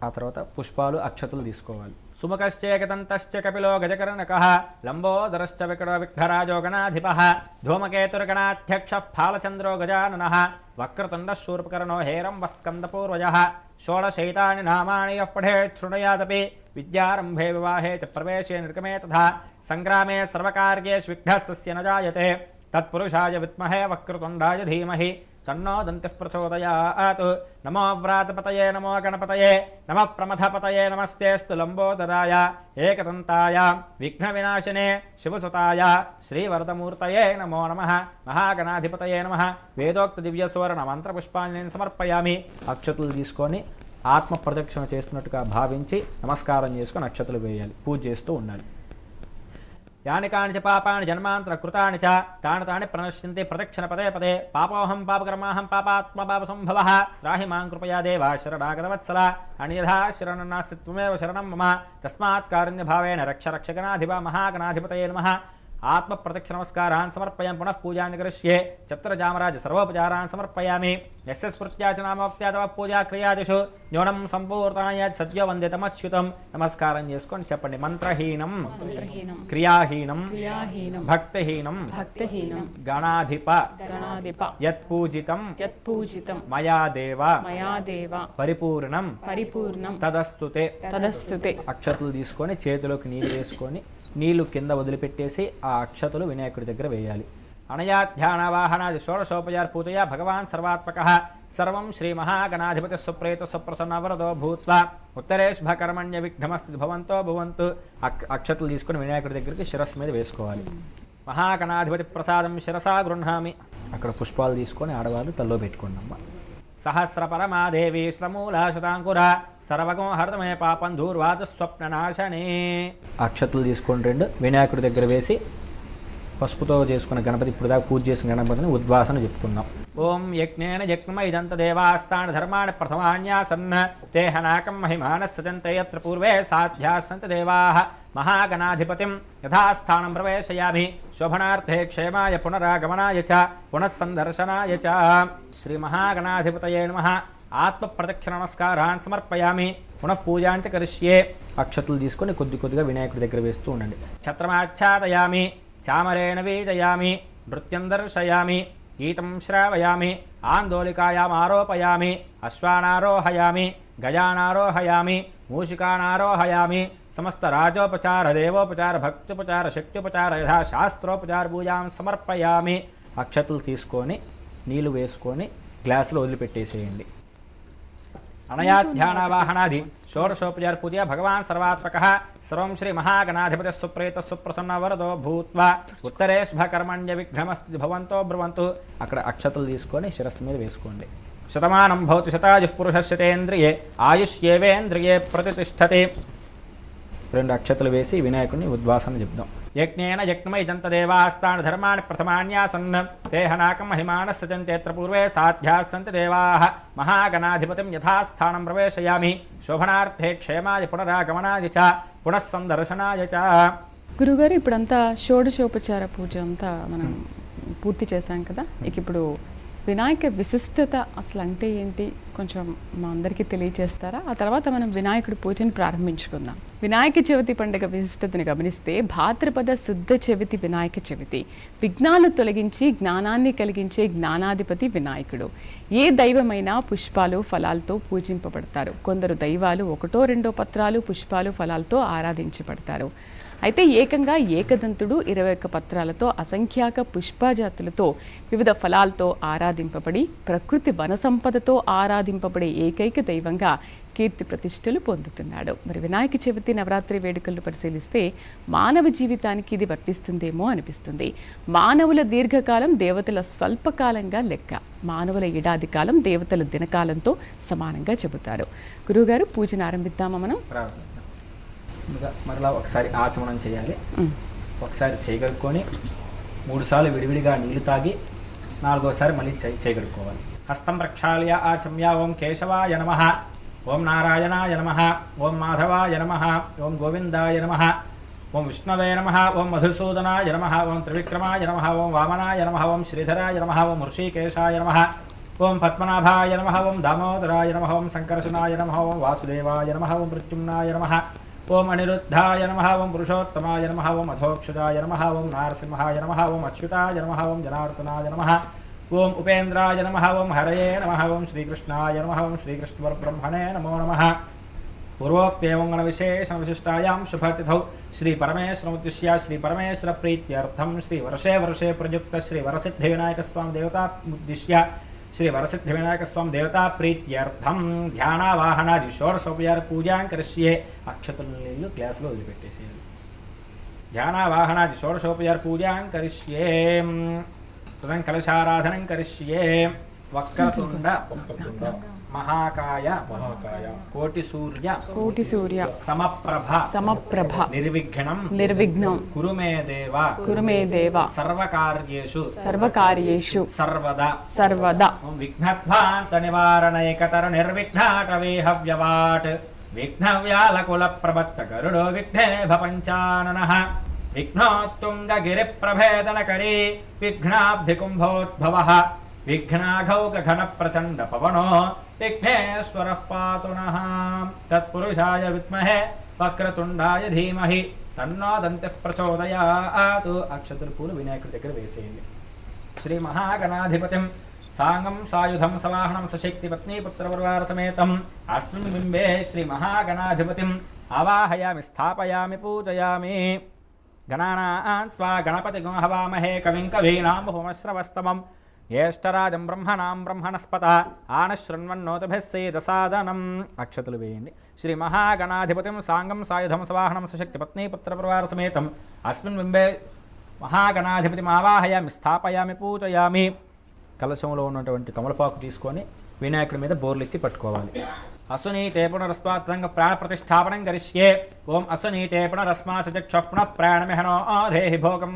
ఆ తర్వాత పుష్పాలు అక్షతలు తీసుకోవాలి. సుముఖశ్చేకదంతశ్చ కపిలో గజకర్ణకః లంబోదరశ్చ వికటో విఘ్నరాజో గణాధిపః ధూమకేతుర్గణాధ్యక్షః ఫాలచంద్రో గజాననః వక్రతుండః శూర్పకర్ణో హేరంబః స్కందపూర్వజः షోడశైతాని నామాని యః పఠేత్ శృణుయాదపి విద్యారంభే వివాహే చ ప్రవేశే నిర్గమే తథా సంగ్రామే సర్వకార్యేషు విఘ్నస్తస్య న జాయతే తత్పురుషాయ విద్మహే వక్రతుండాయ ధీమహి తన్నో దంతిః ప్రచోదయాత్. నమో వ్రాతపతయే నమో గణపతయే నమః ప్రమథపతయే నమస్తేస్తు లంబోదరాయ ఏకదంతాయ విఘ్నవినాశినే శివసుతాయ శ్రీవరదమూర్తయే నమో నమః. మహాగణాధిపతయే నమః. వేదోక్త దివ్య సువర్ణ మంత్రపుష్పాన్ని నేను సమర్పయామి. అక్షతులు తీసుకొని ఆత్మ ప్రదక్షిణ చేస్తున్నట్టుగా భావించి నమస్కారం చేసుకొని అక్షతులు వేయాలి. పూజ చేస్తూ ఉండాలి. యాని కాని చ పాపాని జన్మాంతర కృతాని చ తాని తాని ప్రణశ్యంతి ప్రదక్షిణ పదే పదే పాపోహం పాపకర్మాహం పాపాత్మ పాప సంభవః త్రాహి మాం కృపయా దేవా శరణాగతవత్సల అన్యథా శరణం నాస్తి త్వమేవ శరణం మమ తస్మాత్ కారుణ్యభావేన రక్ష రక్షగణాధిప మహాగణాధిపతయే నమః. ఆత్మ ప్రదక్షిణ నమస్కారాన్ సమర్పయామి పునః పూజాన్ని కరిష్యే చత్రజామరాజ సర్వోపచారాన్ సమర్పయామి యస్య స్మృత్యాచనామోక్త్యాదవ పూజా క్రియాదిషు న్యూనం సంపూర్ణాయ సద్య వందితమచ్యుతం. నమస్కారం చేసుకొని చెప్పండి. మంత్రహీనం క్రియాహీనం భక్తిహీనం గణాధిప యత్పూజితం మయా దేవ పరిపూర్ణం తదస్తుతే. అక్షతలు తీసుకొని చేతిలోకి నీళ్ళు వేసుకొని నీళ్లు కింద వదిలిపెట్టేసి ఆ అక్షతలు వినాయకుడి దగ్గర వేయాలి. అనయా ధ్యానవాహనాది షోడశోపచార పూజయ భగవాన్ సర్వాత్మకః సర్వం శ్రీ మహాగణాధిపతి సుప్రేత సుప్రసన్న వరదో భూత్వా ఉత్తరేష్భకర్మణ్య విఘ్నమస్తి భవంతో భవంతు. అక్షతలు తీసుకొని వినాయకుడి దగ్గరికి శిరస్సు మీద వేసుకోవాలి. మహాగణాధిపతి ప్రసాదం శిరసా గృహామి. అక్కడ పుష్పాలు తీసుకొని ఆడవాళ్ళు తల్లో పెట్టుకోండి అమ్మ. సహస్ర పరమాదేవి శ్రమూలా శతాంకుర సర్వగం హర్తమే పాపం దూర్వాత స్వప్ననాశనే. అక్షతలు తీసుకొని రెండు వినాయకుడి దగ్గర వేసి పసుపుతో చేసుకున్న గణపతి, ఇప్పుడు దాకా పూజ చేసిన గణపతిని ఉద్వాసన చెప్పుకున్నాం. ఓం యజ్ఞేన యజ్ఞమ ఇదంత దేవాస్థాన ధర్మాణ ప్రథమాన్యాసన్న తేహనాకం మహిమానస్సజంతే యత్ర పూర్వే సాధ్యాసంత దేవాః మహాగణాధిపతిం యథాస్థానం ప్రవేశయామి శోభనార్థే క్షేమాయ పునరాగమనాయ చ పునఃసందర్శనాయ చ. శ్రీ మహాగణాధిపతయే నమః. ఆత్మ ప్రదక్షిణ నమస్కారాన్ సమర్పయామి పునః పూజాంచ కరిష్యే. అక్షతులు తీసుకొని కొద్ది కొద్దిగా వినాయకుడి దగ్గర వేస్తూ ఉండండి. ఛత్రమాచ్ఛాదయామి చామరేణ వీజయామి నృత్యం దర్శయామి గీతం శ్రావయామి ఆందోళికాయాం ఆరోపయామి అశ్వానారోహయామి గజానారోహయామి మూషికానారోహయామి సమస్త రాజోపచార దేవోపచార భక్త్యుపచార శక్త్యుపచార యథా శాస్త్రోపచార పూజాం సమర్పయామి. అక్షతులు తీసుకొని నీళ్లు వేసుకొని గ్లాసులో వదిలిపెట్టేసేయండి. అనయా ధ్యానవాహనాది షోడశోపచార పూజ భగవాన్ సర్వాత్మకః సర్వం శ్రీ మహాగణాధిపతి సుప్రేత సుప్రసన్న వరదో భూత్వా ఉత్తరేష్భకర్మణ్య విఘ్నమస్తి భవంతో బ్రువంతు. అక్కడ అక్షతలు తీసుకొని శిరస్సు మీద వేసుకోండి. శతమానం భవతి శతాయుః పురుషస్యతేంద్రియే ఆయుష్యేవేంద్రియే ప్రతిష్టతే. రెండు అక్షతలు వేసి వినాయకుడిని ఉద్వాసన చెప్దాం. యజ్ఞేన యజ్ఞమ ఇదంత దేవాస్థాన ధర్మాణి ప్రథమాన్యాసన్న తేహనాకం మహిమానస్సజంతేత్ర పూర్వే సాధ్యాస్సంత దేవాః మహాగణాధిపతిం యథాస్థానం ప్రవేశయామి శోభనార్థే క్షేమాయ పునరాగమనాయ చ పునఃసందర్శనాయ చ. గురుగారు, ఇప్పుడంతా షోడశోపచార పూజ అంతా మనం పూర్తి చేశాం కదా. ఇక ఇప్పుడు వినాయక విశిష్టత అసలు అంటే ఏంటి కొంచెం మా అందరికీ తెలియజేస్తారా? ఆ తర్వాత మనం వినాయకుడి పూజను ప్రారంభించుకుందాం. వినాయక చవితి పండుగ విశిష్టతను గమనిస్తే భాద్రపద శుద్ధ చవితి వినాయక చవితి. విఘ్నాలు తొలగించి జ్ఞానాన్ని కలిగించే జ్ఞానాధిపతి వినాయకుడు. ఏ దైవమైనా పుష్పాలు ఫలాలతో పూజింపబడతారు. కొందరు దైవాలు ఒకటో రెండో పత్రాలు పుష్పాలు ఫలాలతో ఆరాధించబడతారు. అయితే ఏకంగా ఏకదంతుడు 21 పత్రాలతో అసంఖ్యాక పుష్పజాతులతో వివిధ ఫలాలతో ఆరాధింపబడి ప్రకృతి వన సంపదతో ఆరాధింపబడే ఏకైక దైవంగా కీర్తి ప్రతిష్టలు పొందుతున్నాడు. మరి వినాయక చవితి నవరాత్రి వేడుకలను పరిశీలిస్తే మానవ జీవితానికి ఇది వర్తిస్తుందేమో అనిపిస్తుంది. మానవుల దీర్ఘకాలం దేవతల స్వల్పకాలంగా లెక్క. మానవుల ఏడాది కాలం దేవతల దినకాలంతో సమానంగా చెబుతారు. గురువుగారు, పూజను ఆరంభిద్దామా మనం? మరలా ఒకసారి ఆచమనం చేయాలి. ఒకసారి చేయగలుక్కొని 3 సార్లు విడివిడిగా నీళ్లు తాగి 4వసారి మళ్ళీ చేయగలుక్కోవాలి. హస్తం ప్రక్షాళ్య ఆచమ్య. ఓం కేశవాయ నమః, ఓం నారాయణాయ నమః, ఓం మాధవాయ నమః, ఓం గోవిందాయ నమః, ఓం విష్ణవే నమః, ఓం మధుసూదనాయ నమః, ఓం త్రివిక్రమాయ నమః, ఓం వామనాయ నమః, ఓం శ్రీధరాయ నమః, ఓం హృషీకేశాయ నమః, ఓం పద్మనాభాయ నమః, ఓం దామోదరాయ నమః, ఓం సంకర్షణాయ నమః, ఓం వాసుదేవాయ నమః, ఓం మృత్యుమ్నాయ నమః, ఓం అనిరుద్ధాయ నమః, ఓం పురుషోత్తమాయ నమః, ఓం అధోక్షజాయ నమః, ఓం నారసింహాయ నమః, ఓం అచ్యుతాయ నమః, ఓం జనార్దనాయ నమః, ఓం ఉపేంద్రాయ నమః, ఓం హరయే నమః, ఓం శ్రీకృష్ణాయ నమః, ఓం శ్రీకృష్ణవరబ్రహ్మణే నమో నమః. పూర్వోక్తేవం గణవిశేషణ విశిష్టాయాం శుభతిథౌ శ్రీ పరమేశ్వరముద్దిశ్య శ్రీ పరమేశ్వర ప్రీత్యర్థం శ్రీ వర్షే వర్షే ప్రయుక్త శ్రీ వరసిద్ధి వినాయక స్వామి దేవతా ఉద్దిశ్య శ్రీ వరసిద్ధి వినాయక స్వామి దేవతా ప్రీత్యర్థం ధ్యానవాహనాది షోడశోపచార పూజాం కరిష్యే. అక్షతల నీళ్లు గ్లాసులో వదిలిపెట్టేసేయాలి. ధ్యానవాహనాది షోడశోపచార పూజాం కరిష్యే. తదం కలశారాధనం కరిష్యే. వక్రతుండ మహాకాయ కోటి సూర్య సమప్రభ నిర్విఘ్నం కురు మే దేవ సర్వకార్యేషు సర్వదా. విఘ్నధ్వాంత నివారణైకతర నిర్విఘ్నాటవేహ వ్యవాట్ విఘ్నవ్యాలకుల ప్రబత్త గరుడో విఘ్నేభ పంచాననః విఘ్నోత్తుంగగిరిప్రభేదనకరీ విఘ్నాబ్ధికుంభోద్భవః విఘ్నాఘౌఘఘనప్రచండపవనో విఘ్నేశ్వరః పాతు నః తత్పురుషాయ విద్మహే వక్రతుండాయ ధీమహి తన్నో దంతిః ప్రచోదయాత్. అక్షతల పూలు వినాయకుడి దగ్గర వేసేయండి. శ్రీ మహాగణాధిపతిం సాంగం సాయుధం సవాహనం సశక్తి పత్ని పుత్రపరివార సమేతం అస్మిన్ బింబే శ్రీ మహాగణాధిపతిం ఆవాహయామి స్థాపయామి పూజయామి. గణానాం త్వా గణపతిగం హవామహే కవిం కవీనాం ఉపమశ్రవస్తమం జ్యేష్ఠరాజం బ్రహ్మణాం బ్రహ్మణస్పత ఆనశృణ్వన్నోతభిः సేదసాదనం. అక్షతలు వేయండి. శ్రీ మహాగణాధిపతిం సాంగం సాయుధం సవాహనం సశక్తి పత్ని పుత్రపరివార సమేతం అస్మిన్ బింబే మహాగణాధిపతిం ఆవాహయామి స్థాపయామి పూజయామి. కలశంలో ఉన్నటువంటి తమలపాకు తీసుకొని వినాయకుడి మీద బోర్లు ఇచ్చి పట్టుకోవాలి. అసునీతే పునరస్మాత్రంగ ప్రాణ ప్రతిష్టాపనం కరిష్యే. ఓం అసునీతే పునరస్మాచక్షః పునః ప్రాణమిహనో దేహి భోగం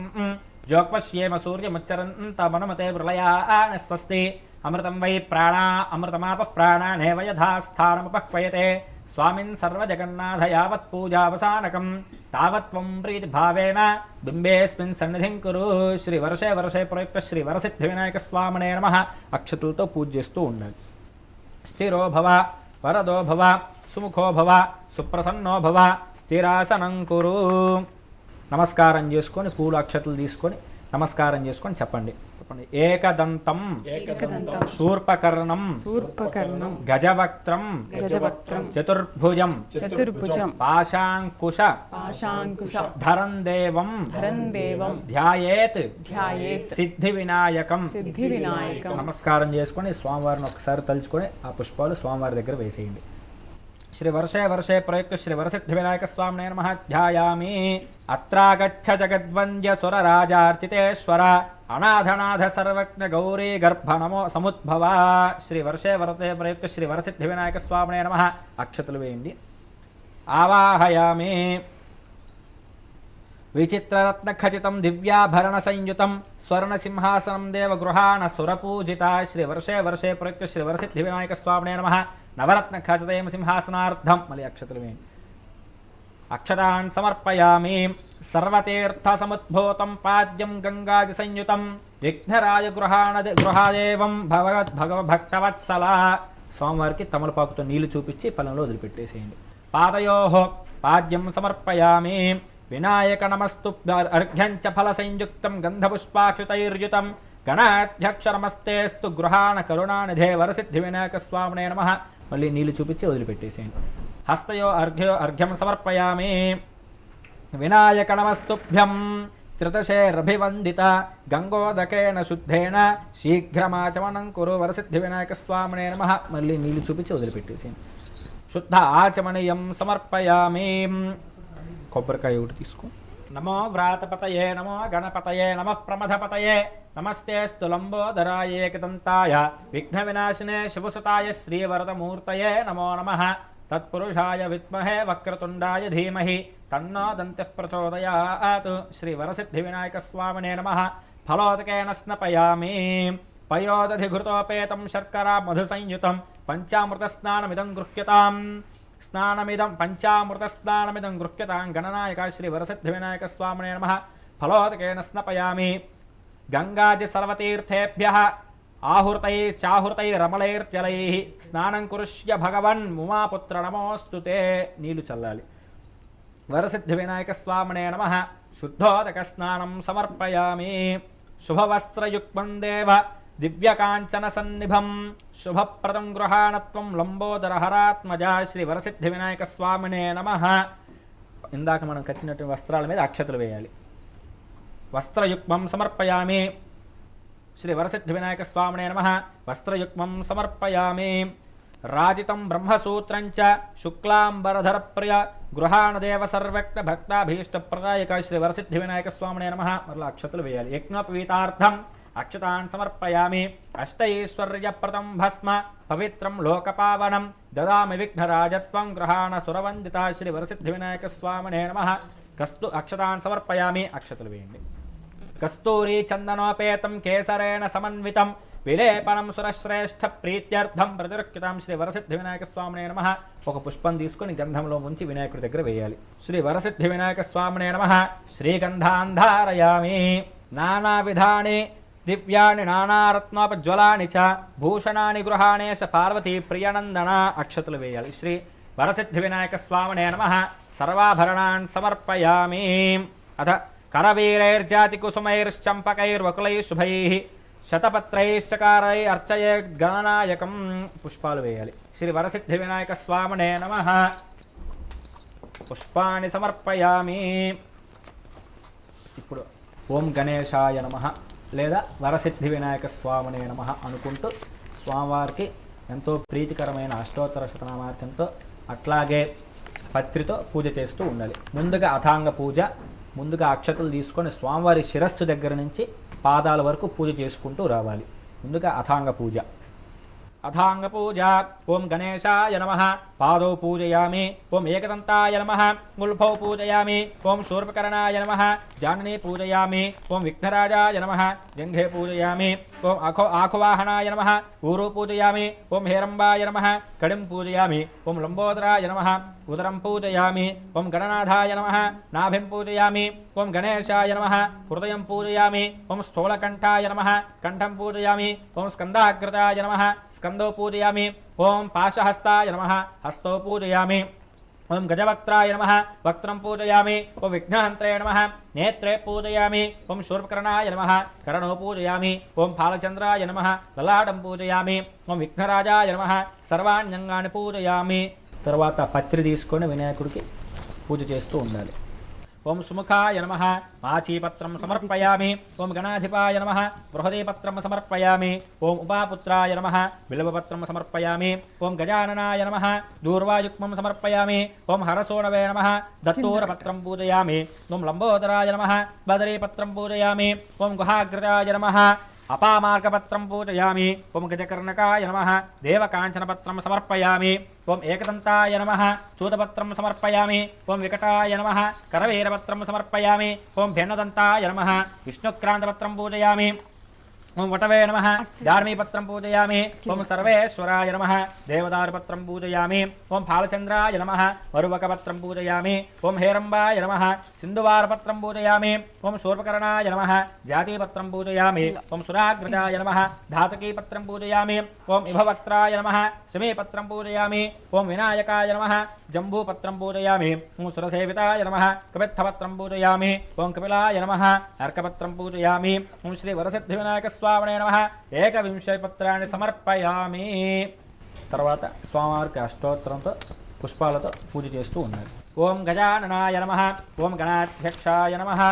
జోక్పశ్యేమ సూర్యముచ్చరంతమనుమతే ప్రళయాన స్వస్తి. అమృతం వై ప్రాణా అమృతమాపః ప్రాణానేవ యథా స్థానముపక్వయతే. స్వామిన్ సర్వజగన్నాథ యావత్ పూజావసానకం తావత్వం ప్రీతిభావేన బింబేస్మిన్ సన్నిధిం కురు. శ్రీ వర్షే వర్షే ప్రయుక్త శ్రీ వరసిద్ధి వినాయక స్వామినే నమః. అక్షతులతో పూజ చేస్తూ ఉండాలి. స్థిరో భవ వరదో భవ సుముఖో భవ సుప్రసన్నో భవ స్థిరాసనం కురు. నమస్కారం చేసుకొని పూలు అక్షతలు తీసుకొని నమస్కారం చేసుకొని చెప్పండి. ఏకదంతం శూర్పకర్ణం గజవక్త్రం చతుర్భుజం పాశాంకుశ ధరం దేవం ధ్యాయేత్ సిద్ధి వినాయకం. నమస్కారం చేసుకొని స్వామివారిని ఒకసారి తలుచుకొని ఆ పుష్పాలు స్వామివారి దగ్గర వేసేయండి. శ్రీ వర్షే వర్షే ప్రయుక్త శ్రీ వరసిద్ధి వినాయక స్వామినే నమః. ధ్యాయామి. అత్రాగచ్చ జగద్వంద్య సురరాజార్చితేశ్వర అనాథనాథ సర్వజ్ఞ గౌరీ గర్భ నమో సముద్భవ. శ్రీ వర్షే వరతే ప్రయుక్త శ్రీ వరసిద్ధి వినాయక స్వామినే నమః. అక్షతలు వేయండి. ఆవాహయామి. విచిత్రరత్న ఖచితం దివ్యాభరణ సంయుతం స్వర్ణ సింహాసనం దేవగృహాణ సురపూజిత. శ్రీ వర్షే వర్షే ప్రయుక్త శ్రీ వరసిద్ధి వినాయక స్వామినే నమః. నవరత్న ఖచితేమ సింహాసనార్థం. మళ్ళీ అక్షతలు వేయండి. అక్షతాన్ సమర్పయామి. సర్వతీర్థ సముద్భూతం పాద్యం గంగాది సంయుతం విఘ్నరాయ గృహాదేవం భగవద్భక్తవత్సల. స్వామివారికి తమలపాకుతో నీళ్లు చూపించి పొలంలో వదిలిపెట్టేసేయండి. పాదయోః పాద్యం సమర్పయామి. వినాయక నమస్తు అర్ఘ్యంచ ఫల సంయుక్తం గంధపుష్పాక్షతైర్యుతం గణాధ్యక్ష నమస్తేస్తు గృహాణ కరుణానిధే వరసిద్ధి వినాయక స్వామినే నమః. మళ్ళీ నీళ్లు చూపించి వదిలిపెట్టేసేయండి. హస్తయో అర్ఘ్యం సమర్పయామి. వినాయక నమస్తుభ్యం త్రితశేరభివందిత గంగోదకేన శుద్ధేన శీఘ్రమాచమనం కురు వరసిద్ధి వినాయక స్వామినే నమః. మళ్ళీ నీళ్లు చూపించి వదిలిపెట్టేసేయండి. శుద్ధ ఆచమనీయం సమర్పయామి. కొబ్బరికాయ ఒకటి తీసుకో. నమో వ్రాతపతయే నమో గణపతయే నమః ప్రమథపతయే నమస్తేస్తు లంబోదరాయ ఏకదంతాయ విఘ్న వినాశినే శివసుతాయ శ్రీవరదమూర్తయే నమో నమః. తత్పురుషాయ విద్మహే వక్రతుండాయ ధీమహి తన్నో దంతిః ప్రచోదయాత్. శ్రీ వరసిద్ధి వినాయక స్వామినే నమః. ఫలోదకేన స్నపయామి. పయోదధిఘృతోపేతం శర్కరా మధు సంయుతం పంచామృత స్నానమిదం గృహ్యతాం. పంచామృత స్నానమిదం గృహ్యతాం గణనాయక శ్రీ వరసిద్ధి వినాయక స్వామినే నమః. ఫలోదకేన స్నపయామి. గంగాది సర్వతీర్థేభ్యః ఆహృతైశ్చాహృతైరమలైర్జలైః స్నానం కురుష్య భగవన్ ఉమాపుత్ర నమోస్తుతే. నీళ్లు చల్లాలి. వరసిద్ధి వినాయక స్వామినే నమః. శుద్ధోదక స్నానం సమర్పయామి. శుభవస్త్రయుక్తం దేవ దివ్యకాంచన సన్నిభం శుభప్రదం గృహాణత్వం లంబోదర హరాత్మజ. శ్రీ వరసిద్ధి వినాయక స్వామినే నమః. ఇందాక మనం కట్టినటువంటి వస్త్రాల మీద అక్షతలు వేయాలి. వస్త్రయుక్మం సమర్పయామి. శ్రీ వరసిద్ధి వినాయక స్వామినే నమః. వస్త్రయుక్మం సమర్పయామి. రాజితం బ్రహ్మసూత్రంచ శుక్లాంబరధర ప్రియ గృహాణదేవ సర్వక్త భక్తాభీష్టప్రదాయక. శ్రీ వరసిద్ధి వినాయక స్వామినే నమః. మరలా అక్షతలు వేయాలి. యజ్ఞోపవీతార్థం అక్షతాన్ సమర్పయామి. అష్టైశ్వర్యప్రదం భస్మ పవిత్రం లోకపావనం దదామి విఘ్నరాజత్వం గృహాణ సురవందిత. శ్రీ వరసిద్ధి వినాయక స్వామినే నమః. అక్షతాన్ సమర్పయామి. అక్షతలు వేయండి. కస్తూరి చందనోపేతం కేసరేణ సమన్వితం విలేపనం సురశ్రేష్ఠ ప్రీత్యర్థం ప్రతిరుక్తాం శ్రీ వరసిద్ధి వినాయక స్వామినే నమః. ఒక పుష్పం తీసుకొని గంధంలో ముంచి వినాయకుడి దగ్గర వేయాలి. శ్రీ వరసిద్ధి వినాయక స్వామినే నమః. శ్రీగంధాంధారయామి. నానా విధాని దివ్యాని నానారత్నోపజ్వలాని చ భూషణాని గృహాణేశ పార్వతీ ప్రియనందన. అక్షతులు వేయాలి. శ్రీ వరసిద్ధి వినాయక స్వామినే నమః. సర్వాభరణాన్ సమర్పయామి. అథ కరవీరైర్జాతి కుసుమైర్చంపకైర్వకులైః శుభైః శతపత్రైశ్చకారై అర్చయే గణనాయకం. పుష్పాలు వేయాలి. శ్రీ వరసిద్ధి వినాయక స్వామినే నమః. పుష్పాన్ని సమర్పయామి. ఇప్పుడు ఓం గణేశాయ నమః లేదా వరసిద్ధి వినాయక స్వామినే నమః అనుకుంటూ స్వామివారికి ఎంతో ప్రీతికరమైన అష్టోత్తర శతనామార్చనతో అట్లాగే పత్రితో పూజ చేస్తూ ఉండాలి. ముందుగా అథాంగ పూజ. ముందుగా అక్షతలు తీసుకొని స్వామివారి శిరస్సు దగ్గర నుంచి పాదాల వరకు పూజ చేసుకుంటూ రావాలి. ముందుగా అథాంగ పూజ. అథాంగ పూజ. ఓం గణేశాయ నమః. పాదౌ పూజయామి. ఓం ఏకదంతాయ నమః. గుల్ఫౌ పూజయామి. ఓం శూర్పకర్ణాయ నమః. జాననీ పూజయామి. ఓం విఘ్నరాజాయ నమః. జంఘే పూజయామి. ఓం ఆకువాహనాయ నమః. ఊరు పూజయామి. ఓం హేరంబాయ నమః. కడిం పూజయామి. ఓం లంబోదరాయ నమః. ఉదరం పూజయామి. ఓం గణనాథాయ నమః. నాభిం పూజయామి. ఓం గణేశాయ నమః. హృదయం పూజయామి. ఓం స్థూలకంఠాయ నమః. కంఠం పూజయామి. ఓం స్కందాగ్రతాయ నమః. స్కందో పూజయామి. ఓం పాశహస్తాయ నమః. హస్తో పూజయామి. ఓం గజవక్త్రాయ నమః. వక్త్రం పూజయామి. ఓం విఘ్నహంత్రే నమః. నేత్రే పూజయామి. ఓం శూర్పకర్ణాయ నమః. కరణో పూజయామి. ఓం ఫాలచంద్రాయ నమః. లలాటం పూజయామి. ఓం విఘ్నరాజాయ నమః. సర్వాణ్యంగాన్ని పూజయామి. తర్వాత పత్రి తీసుకొని వినాయకుడికి పూజ చేస్తూ ఉండాలి. ఓం సుముఖాయ నమః. మాచీపత్రం సమర్పయామి. ఓం గణాధిపాయ నమః. బృహదీపత్రం సమర్పయామి. ఓం ఉపాపుత్రాయ నమః. బిల్వపత్రం సమర్పయామి. ఓం గజాననాయ నమః. దూర్వాయుక్మం సమర్పయామి. ఓం హరసోణవే నమః. దత్తూరపత్రం పూజయామి. ఓం లంబోదరాయ నమః. బదరీపత్రం పూజయామి. ఓం గుహాగ్రతాయ నమః. అపామార్గపత్రం పూజయామి. ఓం గజకర్ణకాయ నమః. దేవకాంచనపత్రం సమర్పయామి. ఓం ఏకదంతాయ నమః. చూతపత్రం సమర్పయామి. ఓం వికటాయ నమః. కరవీరపత్రం సమర్పయామి. ఓం భిన్నదంతాయ నమః. విష్ణుక్రాంతపత్రం పూజయామి. ఓం వటవే నమః. ధార్మీపత్రం పూజయామి. ఓం సర్వేశ్వరాయ నమః. దేవదారుపత్రం పూజయామి. ఓం ఫాలచంద్రాయ నమః. వరువకపత్రం పూజయామి. ఓం హేరంబాయ నమః. సింధువారపత్రం పూజయామి. ఓం శూర్పకర్ణాయ నమః. జాతీపత్రం పూజయామి. ఓం సురాగ్రజాయ నమః. ధాతకీపత్రం పూజయామి. ఓం ఇభవక్త్రాయ నమః. సమీపత్రం పూజయామి. ఓం వినాయకాయ నమః. జంబూపత్రం పూజయామి. ఓం సురసేవితాయ నమః. కపిత్తపత్రం పూజయామి. ఓం కపిలాయ నమః. అర్కపత్రం పూజయామి. ఓం శ్రీ వరసిద్ధి వినాయక స్వామినే నమః. 21 పత్రాన్ని సమర్పయామి. తర్వాత స్వామివారికి అష్టోత్తరంతో పుష్పాలతో పూజ చేస్తూ ఉన్నారు. ఓం గజాననాయ నమః. ఓం గణాధ్యక్షాయ నమః.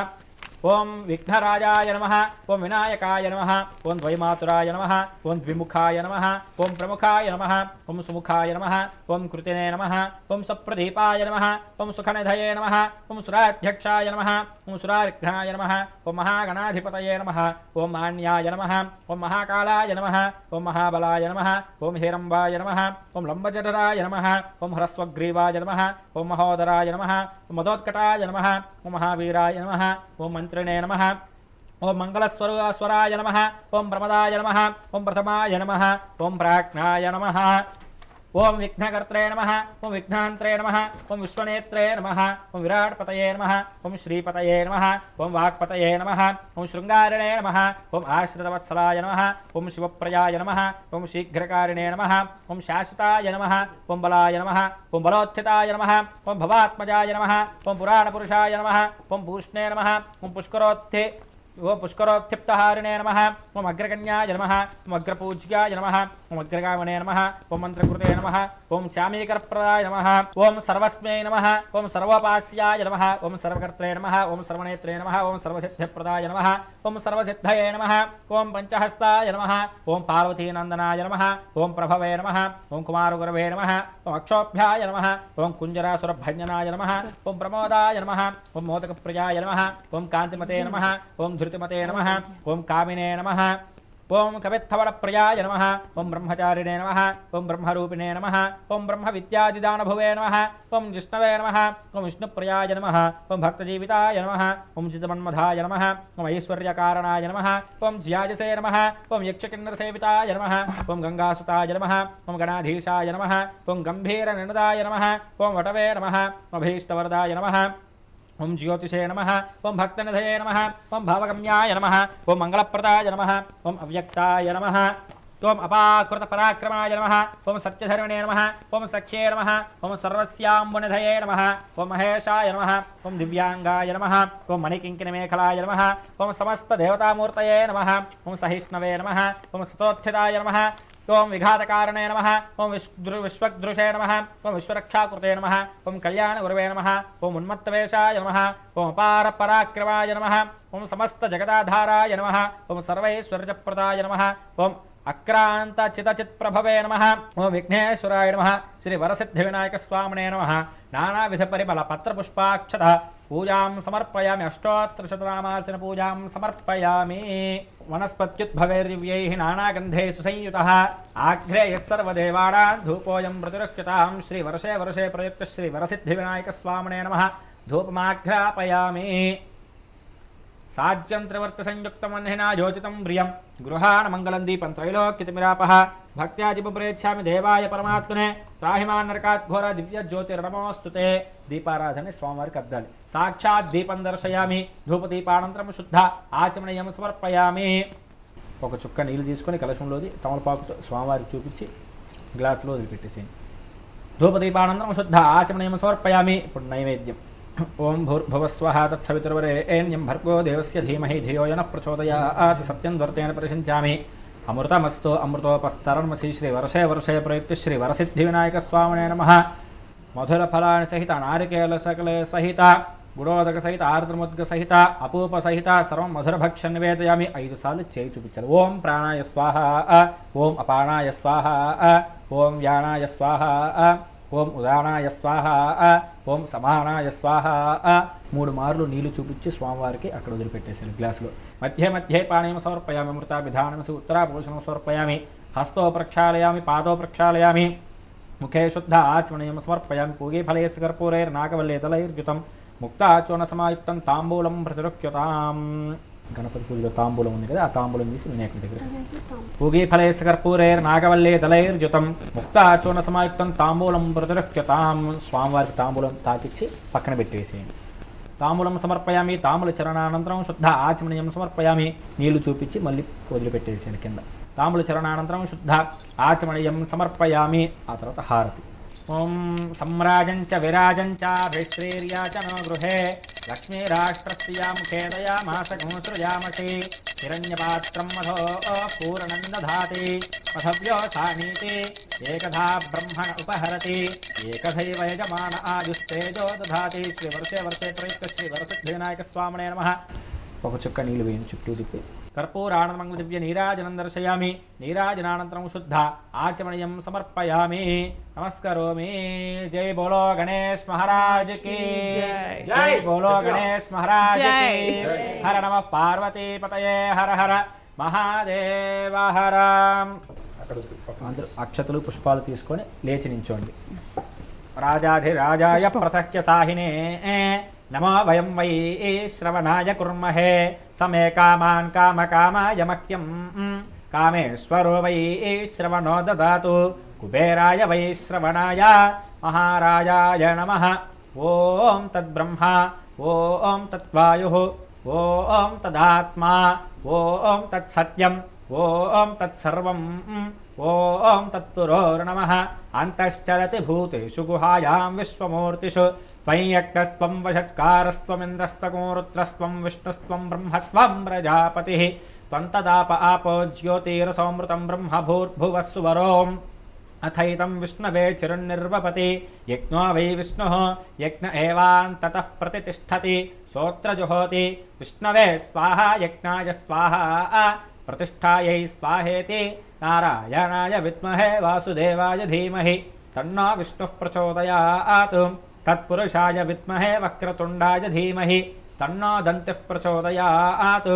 ఓం విఘ్నరాజాయ నమః. ఓం వినాయకాయ నమః. ఓం ద్వైమాతురాయ నమః. ఓం ద్విముఖాయ నమః. ఓం ప్రముఖాయ నమః. ఓం సుముఖాయ నమః. ఓం కృతినే నమః. ఓం సప్రదీపాయ నమః. ఓం సుఖనిధయే నమః. ఓం సురాధ్యక్షాయ నమః. ఓం సురారిఘ్నాయ నమః. ఓం మహాగణాధిపతయే నమః. ఓం మాన్యాయ నమః. ఓం మహాకాళాయ నమః. ఓం మహాబలాయ నమః. ఓం హేరంబాయ నమః. ఓం లంబజఠరాయ నమః. ఓం హ్రస్వగ్రీవాయ నమః. ఓం మహోదరాయ నమః. ఓం మదోత్కటాయ నమః. ఓం మహావీరాయ నమః. ఓం మంత్రిణే నమః. ఓం మంగళస్వరాయ నమః. ఓం ప్రమదాయ నమః. ఓం ప్రథమాయ నమః. ఓం ప్రాజ్ఞాయ నమః. ఓం విఘ్నకర్త్రే నమః. ఓం విఘ్నాంత్రే నమః. ఓం విశ్వనేత్రే నమః. ఓం విరాట్పతయే నమః. ఓం శ్రీపతయే నమః. ఓం వాక్పతయే నమః. ఓం శృంగారిణే నమః. ఓం ఆశ్రితవత్సలాయ నమః. ఓం శివప్రయాయ నమః. ఓం శీఘ్రకారిణే నమః. ఓం శాశ్వతాయ నమః. ఓం బలాయ నమః. ఓం బలోత్థితాయ నమః. ఓం భవాత్మజాయ నమః. ఓం పురాణపురుషాయ నమః. ఓం పూష్ణే నమః. ఓం పుష్కరోత్థి ఓం పుష్కరోత్థిప్తహారిణే నమః. ఓం అగ్రకన్యాయ నమః. ఓం అగ్రపూజ్యాయ నమః. ఓం అగ్రగామనే నమః. ఓం మంత్రకృతే నమః. ఓం చామీకరప్రదాయ నమః. ఓం సర్వస్మై నమః. ఓం సర్వోపాస్యాయ నమః. ఓం సర్వకర్త్రే నమః. ఓం సర్వనేత్రే నమః. ఓం సర్వసిద్ధిప్రదాయ నమః. ఓం సర్వసిద్ధయే నమః. ఓం పంచహస్తాయ నమః. ఓం పార్వతీనందనాయ నమః. ఓం ప్రభవే నమః. ఓం కుమారగురవే నమః. ఓం అక్షోభ్యాయ నమః. ఓం కుంజరాసురభంజనాయ నమః. ఓం ప్రమోదాయ నమః. ఓం మోదకప్రియాయ నమః. ఓం కాంతిమతే నమః. ఓం ధృతిమతే నమః. ఓం కామినే నమః. ఓం కవిత్తవడప్రియాయ నమః. ఓం బ్రహ్మచారిణే నమః. ఓం బ్రహ్మరూపిణే నమః. ఓం బ్రహ్మ విద్యాదిదానభువే నమః. ఓం జిష్ణవే నమః. ఓం విష్ణుప్రియాయ నమః. ఓం భక్తజీవితాయ నమః. ఓం చిత్తమన్మధాయ నమః. ఓం ఐశ్వర్యకారణాయ నమః. ఓం జ్యాజసే నమః. ఓం యక్షకిన్నరసేవితాయ నమః. ఓం గంగాసుతాయ నమః. ఓం గణాధీశాయ నమః. ఓం గంభీరనినదాయ నమః. ఓం వటవే నమః. అభీష్టవరదాయ నమః. ఓం జ్యోతిషే నమః. ఓం భక్తనిధయే నమః. ఓం భావగమ్యాయ నమః. ఓం మంగళప్రదాయ నమః. ఓం అవ్యక్తాయ నమః. ఓం అపాకృత పరాక్రమాయ నమః. ఓం సత్యధర్మిణే నమః. ఓం సఖ్యే నమః. ఓం సర్వస్యాంబునిధయే నమః. ఓం మహేశాయ నమః. ఓం దివ్యాంగాయ నమః. ఓం మణికింకిణమేఖలాయ నమః. ఓం సమస్త దేవతామూర్తయే నమః. ఓం సహిష్ణవే నమః. ఓం సతోత్థితాయ నమః. ఓం విఘాతకారణే నమః. ఓం విశ్వదృశే నమః. ఓం విశ్వరక్షాకృతే నమః. ఓం కళ్యాణగురవే నమః. ఓం ఉన్మత్తవేషాయ నమః. ఓం అపార పరాక్రమాయ నమః. ఓం సమస్త జగదాధారాయ నమః. ఓం సర్వైశ్వర్యప్రదాయ నమః. ఓం అక్రాంత చితచిత్ప్రభవే నమః. ఓం విఘ్నేశ్వరాయ నమః. శ్రీ వరసిద్ధి వినాయక స్వామినే నమః. నానావిధ పరిమళ పత్రపుష్పాక్షత పూజాం సమర్పయామి. అష్టోత్తరశతనామార్చన పూజాం సమర్పయామి. వనస్పత్యుద్భవైర్దివ్యైః నానాగంధైః సంయుతః ఆఘ్రే యస్సర్వదేవానాం ధూపోయం ప్రతిరక్ష్యతాం. శ్రీ వర్షే వర్షే ప్రయుక్త శ్రీ వరసిద్ధి వినాయక స్వామినే నమః. ధూపమాఘ్రాపయామి. సాజ్యం త్రివర్త సంయుక్తమన్హినా యోచితం ప్రియం గృహాణ మంగళం దీపం త్రైలోక్యతిమిరాపః. భక్త్యాజిపప్రేచ్ఛామి దేవాయ పరమాత్మనే త్రాహిమాన్ నరకాద్ఘోర దివ్య జ్యోతిర్నమోస్తుతే. దీపారాధన స్వామివారికి అద్దాలి. సాక్షాత్ దీపం దర్శయామి. ధూపదీపానంతరం శుద్ధ ఆచమనీయం సమర్పయామి. ఒక చుక్క నీళ్ళు తీసుకొని కలశంలోది తమలపాకుతో స్వామివారికి చూపించి గ్లాసులో వదిలిపెట్టేసేయండి. ధూపదీపానంతరం శుద్ధ ఆచమనీయం సమర్పయామి. ఇప్పుడు నైవేద్యం. ఓం భూర్భువస్వః తత్సవితుర్వరేణ్యం భర్గో దేవస్య ధీమహి ధియో యనః ప్రచోదయాత్. సత్యం వర్తేన పరిశించామి. అమృతమస్తు అమృతోపస్తరణమసి. శ్రీ వర్షే వర్షే ప్రయుక్త శ్రీ వరసిద్ధి వినాయక స్వామినే నమః. మధుర ఫలాని సహిత నారికేల సకలే సహిత గుడోదక సహిత ఆర్ద్రముద్గ సహిత అపూప సహిత సర్వం మధురభక్ష్యం నివేదయామి. 5 సార్లు చేయి చూపించాలి. ఓం ప్రాణాయ స్వాహ. ఓం అపానాయ స్వాహ. ఓం వ్యానాయ స్వాహ. ఓం ఉదానాయ స్వాహ. ఓం సమానాయ స్వాహ. 3 మార్లు నీళ్లు చూపించి స్వామివారికి అక్కడ వదిలిపెట్టేసాను గ్లాసులో. మధ్య మధ్యే పానీయం సమర్పయామి. అమృతాభిధానమసి ఉత్తరాభూషణం సమర్పయామి. హస్తో ప్రక్షాళయామి. పాదో ప్రక్షాళయామి. ముఖే శుద్ధ ఆచమనీయం సమర్పయామి. పూగీఫలైశ్చ కర్పూరైర్నాగవల్లేతలైర్యుతం ముక్తాచూర్ణ సమాయుక్తం తాంబూలం ప్రతిరుక్యతాం. గణపతి పూజలో తాంబూలం ఉంది కదా, ఆ తాంబూలం తీసి వినాయకుడి దగ్గర పూగీఫలైశ్చ కర్పూరైర్నాగవల్లేతలైర్యుతం ముక్తాచూర్ణ సమాయుక్తం తాంబూలం ప్రతిరుక్యతాం. స్వామివారికి తాంబూలం తాకిచ్చి పక్కన పెట్టేసేయండి. తాంబూలం సమర్పయామి. తాంబూల చరణానంతరం శుద్ధ ఆచమనీయం సమర్పయామి. నీళ్లు చూపించి మళ్ళీ వదిలిపెట్టేసేయండి కింద. తాంబూల చరణానంతరం శుద్ధ ఆచమనీయం సమర్పయామి. ఆ తర్వాత హారతి. ఓం సమ్రాజంచ విరాజంచాభిశ్రీర్యాచనో గృహే లక్ష్మీరాష్ట్రస్యాం ఖేదయామాసృజామసి. హిరణ్యపాత్రం మధో పూర్ణం దధాతి పథవ్యో సానీతి ఏకధా బ్రహ్మణ ఉపహరతి ఏకధైవ యజమాన ఆయుస్తేజో దధాతి. శ్రీ వర్షే వర్షే ప్రయుక్త శ్రీ వరసిద్ధి వినాయక స్వామినే నమః. ఒక చుక్క నీళ్ళు వేయండి చుట్టూ తిప్పి. కర్పూరానందమంగళ దివ్య నీరాజనం దర్శయామి. నీరాజనానంతరం శుద్ధ ఆచమనీయం సమర్పయామి. నమస్కరోమి. జై బోలో గణేష్ మహారాజ్ కి జై. బోలో గణేష్ మహారాజ్ కి. హర నమ పార్వతీ పతయే హర హర మహాదేవ హర. అందరూ అక్షతలు పుష్పాలు తీసుకొని లేచి నించోండి. రాజాధిరాజాయ ప్రసహ్య సాహినే నమో వయం వై శ్రవణాయ కుర్మహే. సమే కామాన్ కామకామాయ మహ్యం కామేశ్వరో వై శ్రవణో దదాతు. కుబేరాయ వై శ్రవణాయ మహారాజాయ నమః. ఓం తద్బ్రహ్మ. ఓం తద్వాయుః. ఓం తదాత్మా. ఓం తత్సత్యం. ఓం తత్సర్వం. ఓం తత్పురోర్నమః. అంతశ్చరతి భూతేషు గుహాయాం విశ్వమూర్తిషు త్వయ్యక్తస్త్వం వషట్కారస్త్వమింద్రస్త్వం రుద్రస్త్వం విష్ణుస్త్వం బ్రహ్మత్వం ప్రజాపతిః త్వం తదాప ఆపో జ్యోతిరసోమృతం బ్రహ్మ భూర్భువస్సు వరోం. అథైతం విష్ణవే చిరుర్నిర్వపతి. యజ్ఞో వై విష్ణుః యజ్ఞ ఏవాంతతః ప్రతిష్ఠతి. స్తోత్ర జుహోతి. విష్ణవే స్వాహ యజ్ఞాయ స్వాహ ప్రతిష్ఠాయై స్వాహేతి. నారాయణాయ విద్మహే వాసుదేవాయ ధీమహి తన్నో విష్ణుః ప్రచోదయాత్. తత్పురుషాయ విద్మహే వక్రతుండాయ ధీమహి తన్నో దంతిః ప్రచోదయాత్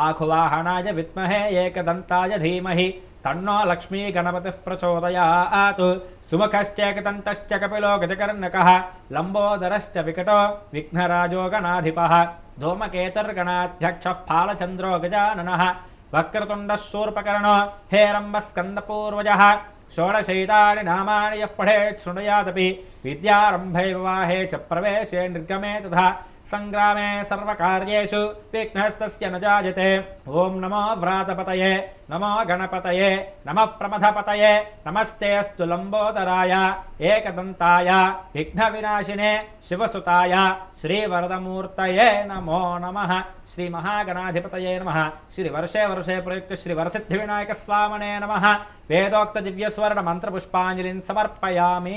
ఆఖువాహనాయ విద్మహే ఏకదంతాయ ధీమహి తన్నో లక్ష్మీ గణపతిః ప్రచోదయాత్ సుముఖశ్చేకదంతశ్చ కపిలో గజకర్ణకః లంబోదరశ్చ వికటో విఘ్నరాజో గణాధిపః ధూమకేతుర్గణాధ్యక్షః ఫాలచంద్రో గజాననః వక్రతుండః శూర్పకర్ణో హేరంబస్కందపూర్వజः షోడశైతాని నామాని యః పఠేత్ శృణుయాదపి విద్యారంభే వివాహే చ ప్రవేశే నిర్గమే తథా సంగ్రామే సర్వకార్యేషు విఘ్నస్తస్య న జాయతే. ఓం నమో వ్రాతపతయే నమో గణపతయే నమః ప్రమథపతయే నమస్తేస్తు లంబోదరాయ ఏకదంతాయ విఘ్న వినాశినే శివసుతాయ శ్రీవరదమూర్తయే నమో నమః. శ్రీ మహాగణాధిపతయే నమః. శ్రీ వర్షే వర్షే ప్రయుక్త శ్రీ వరసిద్ధి వినాయక స్వామినే నమః. వేదోక్త దివ్యస్వర్ణ మంత్ర పుష్పాంజలిన్ సమర్పయామి.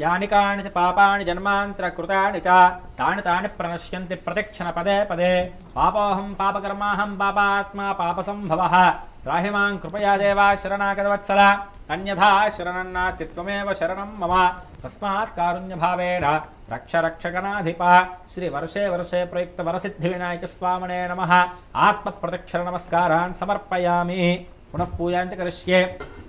యాని కాని చ పాపాని జన్మాంతర కృతాని చ తాని తాని ప్రణశ్యంతి ప్రతిక్షణ పదే పదే. పాపోహం పాపకర్మాహం పాపాత్మా పాపసంభవః. త్రాహి మాం కృపయా దేవా శరణాగతవత్సల. అన్యథా శరణన్నాస్తి త్వమేవ శరణం మమ. తస్మాత్ కారుణ్యభావేన రక్ష రక్షగణాధిప. శ్రీ వర్షే వర్షే ప్రయుక్త వరసిద్ధి వినాయక స్వామినే నమః. ఆత్మ ప్రదక్షిణ నమస్కారాన్ సమర్పయామి. పునః పూజాంచ కరిష్యే.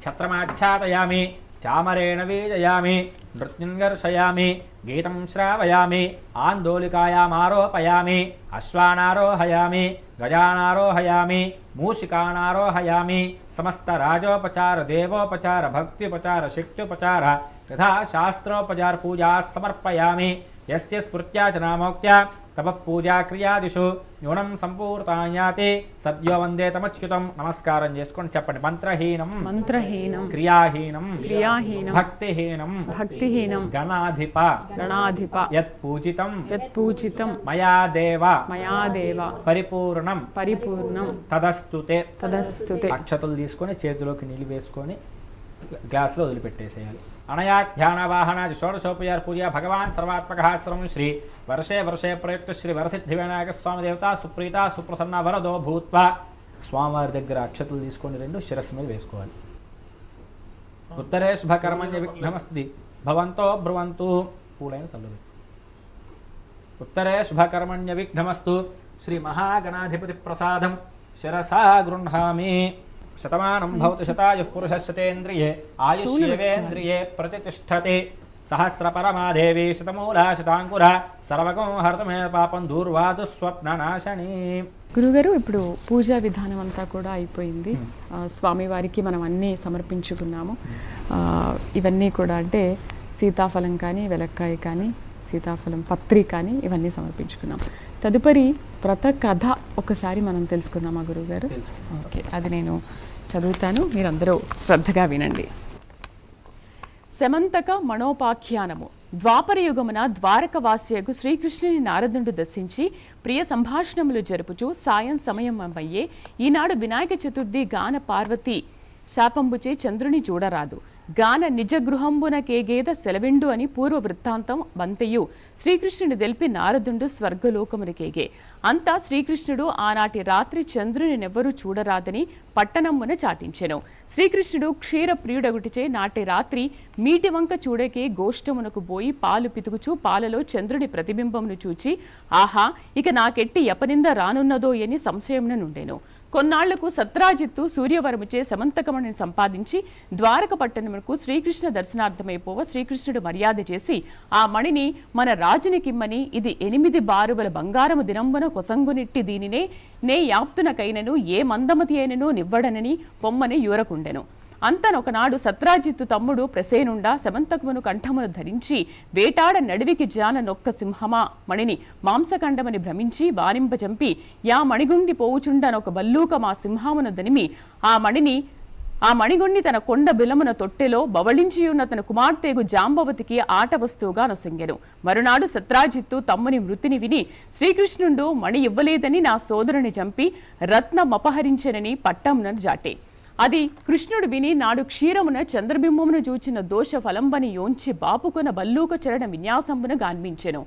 ఛత్రమాచ్ఛాదయామి చామరేణ వీజయామి నృత్యుంగర్షయామి గీతం శ్రావయామి ఆందోళికాయామారోపయామి అశ్వానారోహయామి గజానారోహయామి మూషికానారోహయామి సమస్త రాజోపచార దేవోపచార భక్త్యుపచార శక్త్యుపచార యథా శాస్త్రోపచార పూజా సమర్పయామి. యస్య స్మృత్యా చ నామోక్త్యా తపః పూజా క్రియాదిషు న్యూనం సంపూర్తాయాతి సద్యో వందే తమచ్యుతం. నమస్కారం చేసుకొని చెప్పండి. మంత్రహీనం మంత్రహీనం క్రియాహీనం క్రియాహీనం భక్తిహీనం భక్తిహీనం గణాధిప గణాధిప యత్ పూజితం యత్పూజితం మయా దేవ మయా దేవ పరిపూర్ణం పరిపూర్ణం తదస్తుతే. తదస్తుతే. అక్షతలు తీసుకొని చేతిలోకి నీళ్ళు వేసుకొని గ్లాసులో వదిలిపెట్టేసేయాలి. అనయా ధ్యాన వాహనాది షోడశోపచార పూజ భగవాన్ సర్వాత్మక సర్వం శ్రీ వర్షే వర్షే ప్రయుక్త శ్రీ వరసిద్ధి వినాయక స్వామి దేవత సుప్రీత సుప్రసన్న వరదో భూత్వా. స్వామివారి దగ్గర అక్షతలు తీసుకొని రెండు శిరస్సు మీద వేసుకోవాలి. ఉత్తరే శుభకర్మణ్య విఘ్నమస్తి భవంతో బ్రువంతు. పూలైన తల్లు. ఉత్తరే శుభకర్మణ్య విఘ్నమస్తు. శ్రీ మహాగణాధిపతి ప్రసాదం శిరసా గృహామి. శతమానం భవతి శతాయుః పురుషः శతేంద్రియే ఆయుష్యేవేంద్రియే ప్రతిష్టతే. సహస్రపరమాదేవి శతమూలా శతాంకుర సర్వగం హర్తమే పాపం దూర్వాదు స్వప్ననాశని. గురుగారు, ఇప్పుడు పూజా విధానం అంతా కూడా అయిపోయింది. స్వామివారికి మనం అన్నీ సమర్పించుకున్నాము. ఇవన్నీ కూడా అంటే సీతాఫలం కానీ వెలక్కాయ కానీ సీతాఫలం పత్రి కానీ ఇవన్నీ సమర్పించుకున్నాం. తదుపరి వ్రత కథ ఒకసారి మనం తెలుసుకుందామా గురువుగారు? ఓకే, అది నేను చదువుతాను, మీరందరూ శ్రద్ధగా వినండి. శమంతక మనోపాఖ్యానము. ద్వాపరయుగమున ద్వారకవాసియకు శ్రీకృష్ణుని నారదుడు దర్శించి ప్రియ సంభాషణములు జరుపుచు సాయం సమయం అయ్యే ఈనాడు వినాయక చతుర్థి గాన పార్వతి శాపంబుచే చంద్రుని చూడరాదు. గాన నిజ గృహంబున కేగేద సెలవిండు అని పూర్వ వృత్తాంతం వంతయు శ్రీకృష్ణుని తెలిపి నారదుండు స్వర్గలోకమునికేగే. అంతా శ్రీకృష్ణుడు ఆనాటి రాత్రి చంద్రుని నెవ్వరూ చూడరాదని పట్టణమ్మున చాటించెను. శ్రీకృష్ణుడు క్షీర ప్రియుడగుటిచే నాటి రాత్రి మీటి వంక చూడకే గోష్టమునకు పోయి పాలు పితుకుచూ పాలలో చంద్రుని ప్రతిబింబమును చూచి ఆహా, ఇక నాకెట్టి యపనింద రానున్నదో అని సంశయమున నుండెను. కొన్నాళ్లకు సత్రాజిత్తు సూర్యవరముచే సమంతకమణిని సంపాదించి ద్వారక పట్టణమునకు శ్రీకృష్ణ దర్శనార్థమైపోవ శ్రీకృష్ణుడు మర్యాద చేసి ఆ మణిని మన రాజునికిమ్మని, ఇది 8 బారువల బంగారము దినంబున కొసంగునిట్టి దీనినే నే యాప్తునకైనను ఏ మందమతి అయినను నివ్వడనని పొమ్మని యూరకుండెను. అంతనొకనాడు సత్రాజిత్తు తమ్ముడు ప్రసేనుండా సమంతకమును కంఠమును ధరించి వేటాడ నడివికి జాన నొక్క సింహమా మణిని మాంసకండమని భ్రమించి బానింపచంపి యా మణిగుండి పోవుచుండనొక బల్లూక మా సింహమును దనిమి ఆ మణిగుండి తన కొండ బిలమున తొట్టెలో బవళించియున్న తన కుమార్తెగు జాంబవతికి ఆట వస్తువుగా నొసంగెను. మరునాడు సత్రాజిత్తు తమ్ముని మృతిని విని శ్రీకృష్ణుడు మణి ఇవ్వలేదని నా సోదరుని చంపి రత్నమపహరించెనని పట్టమున జాటే. అది కృష్ణుడు విని నాడు క్షీరమున చంద్రబింబమును చూచిన దోష ఫలంబని యోంచి బాపుకొన బల్లూక చరణ విన్యాసంబున గాన్మించెను.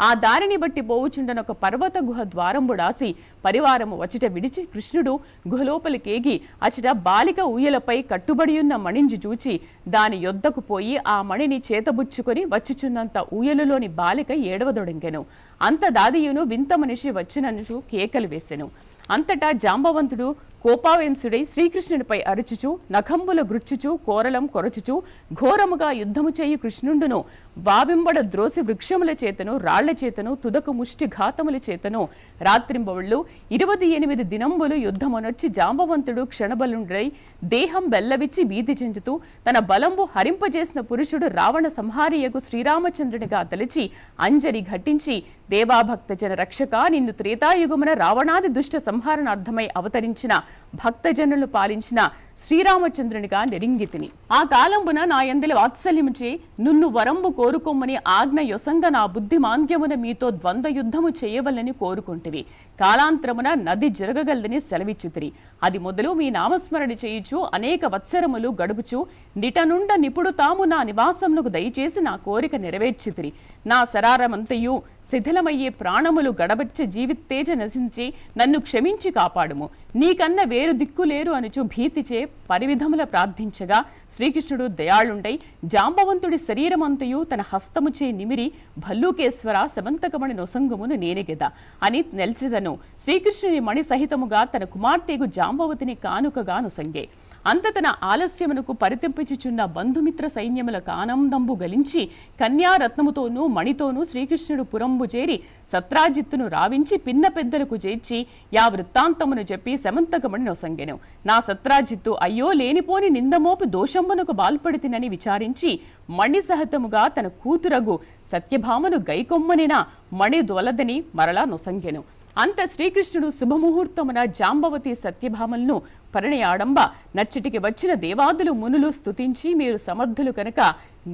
ఆ దారిని బట్టి పోవుచుండనొక పర్వత గుహ ద్వారంబుడాసి పరివారము వచిట విడిచి కృష్ణుడు గుహలోపలికేగి అచట బాలిక ఊయలపై కట్టుబడియున్న మణింజి చూచి దాని యొద్దకు పోయి ఆ మణిని చేతబుచ్చుకొని వచ్చుచున్నంత ఊయలులోని బాలిక ఏడవదొడంగెను. అంత దాదియును వింత మనిషి వచ్చినను కేకలు వేసెను. అంతటా జాంబవంతుడు కోపావేంసుడై శ్రీకృష్ణునిపై అరుచుచు నఖంబుల గృచ్చుచు కోరలం కొరచుచు ఘోరముగా యుద్ధము చేయు కృష్ణుండును వాబింబడ ద్రోసి వృక్షముల చేతను రాళ్ల చేతను తుదకు ముష్టి ఘాతముల చేతను రాత్రింబవళ్ళు 28 దినంబులు యుద్ధమునొచ్చి జాంబవంతుడు క్షణబలుండై దేహం బెల్లవిచ్చి భీతి చెందుతూ తన బలంబు హరింపజేసిన పురుషుడు రావణ సంహారియకు శ్రీరామచంద్రునిగా తలచి అంజలి ఘట్టించి దేవాభక్త జన రక్షక నిన్ను త్రేతాయుగమున రావణాది దుష్ట సంహారణార్థమై అవతరించిన భక్తజనులు పాలించిన శ్రీరామచంద్రునిగా నిరింగితిని. ఆ కాలంబున నా యందలి వాత్సల్యముచే నున్ను వరంబు కోరుకొమ్మని ఆజ్ఞ యొసంగ నా బుద్ధి మాంద్యమున మీతో ద్వంద్వ యుద్ధము చేయవలని కోరుకుంటివి. కాలాంతరమున నది జరగగలదని సెలవిచ్చితిరి. అది మొదలు మీ నామస్మరణ చేయుచు అనేక వత్సరములు గడుపుచు నిటనుండ నిపుడు తాము నా నివాసమునకు దయచేసి నా కోరిక నెరవేర్చితిరి. నా సరారమంతయు శిథిలమయ్యే ప్రాణములు గడబచ్చ జీవితేజ నశించి నన్ను క్షమించి కాపాడుము. నీకన్న వేరు దిక్కులేరు అనుచు భీతిచే పరివిధముల ప్రార్థించగా శ్రీకృష్ణుడు దయాళుండై జాంబవంతుడి శరీరమంతయు తన హస్తముచే నిమిరి భల్లూకేశ్వర సమంతకమణి నొసంగమును నేనెగెద అని నెల్చెదను. శ్రీకృష్ణుని మణి సహితముగా తన కుమార్తెకు జాంబవతిని కానుకగా నొసంగే. అంత తన ఆలస్యమునకు పరితింపించుచున్న బంధుమిత్ర సైన్యములకు ఆనందంబు గలించి కన్యారత్నముతోనూ మణితోనూ శ్రీకృష్ణుడు పురంబు చేరి సత్రాజిత్తును రావించి పిన్న పెద్దలకు చేర్చి యా వృత్తాంతమును చెప్పి సమంతకమణి నొసంగెను. నా సత్రాజిత్తు అయ్యో లేనిపోని నిందమోపు దోషంబునకు బాల్పడితినని విచారించి మణి సహితముగా తన కూతురగు సత్యభామను గైకొమ్మనిన మణి దొలదని మరలా నొసంగెను. అంత శ్రీకృష్ణుడు శుభముహూర్తమున జాంబవతి సత్యభామలను పరిణయాడంబ నచ్చటికి వచ్చిన దేవాదులు మునులు స్తుతించి మీరు సమర్థులు కనుక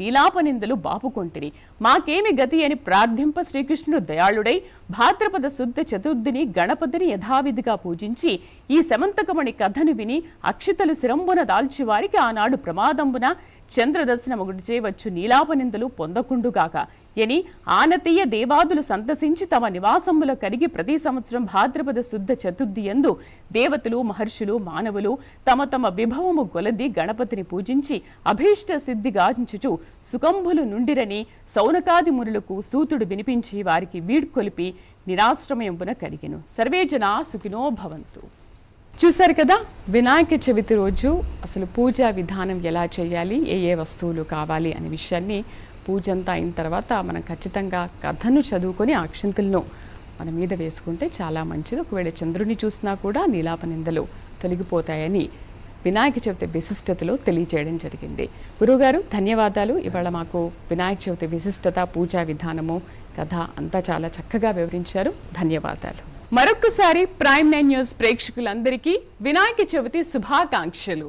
నీలాపనిందలు బాపుకొంటిరి. మాకేమి గతి అని ప్రార్థింప శ్రీకృష్ణుడు దయాళుడై భాద్రపద శుద్ధ చతుర్థిని గణపతిని యథావిధిగా పూజించి ఈ సమంతకమణి కథను విని అక్షితలు శిరంబున దాల్చి వారికి ఆనాడు ప్రమాదంబున చంద్రదర్శనముగుడిచే వచ్చు నీలాపనిందలు పొందకుండుగాక ఎని ఆనతీయ దేవాదులు సంతసించి తమ నివాసముల కడిగి ప్రతి సంవత్సరం భాద్రపద శుద్ధ చతుర్థి యందు దేవతలు మహర్షులు మానవులు తమ తమ విభవము గొలది గణపతిని పూజించి అభీష్ట సిద్ధి గాంచుచు సుకంభులు నుండిరని సౌనకాది మునులకు సూతుడు వినిపించి వారికి వీడ్కొలిపి నిరాశ్రమయంబున కడిగెను. సర్వేజన సుఖినో భవంతు. చూశారు కదా, వినాయక చవితి రోజు అసలు పూజా విధానం ఎలా చేయాలి, ఏ ఏ వస్తువులు కావాలి అనే విషయాన్ని పూజ అంతా అయిన తర్వాత మనం ఖచ్చితంగా కథను చదువుకొని అక్షింతలను మన మీద వేసుకుంటే చాలా మంచిది. ఒకవేళ చంద్రుని చూసినా కూడా నీలాపనిందలు తొలగిపోతాయని వినాయక చవితి విశిష్టతలో తెలియజేయడం జరిగింది. గురువుగారు ధన్యవాదాలు. ఇవాళ మాకు వినాయక చవితి విశిష్టత, పూజా విధానము, కథ అంతా చాలా చక్కగా వివరించారు. ధన్యవాదాలు. మరొక్కసారి ప్రైమ్ 9 న్యూస్ ప్రేక్షకులందరికీ వినాయక చవితి శుభాకాంక్షలు.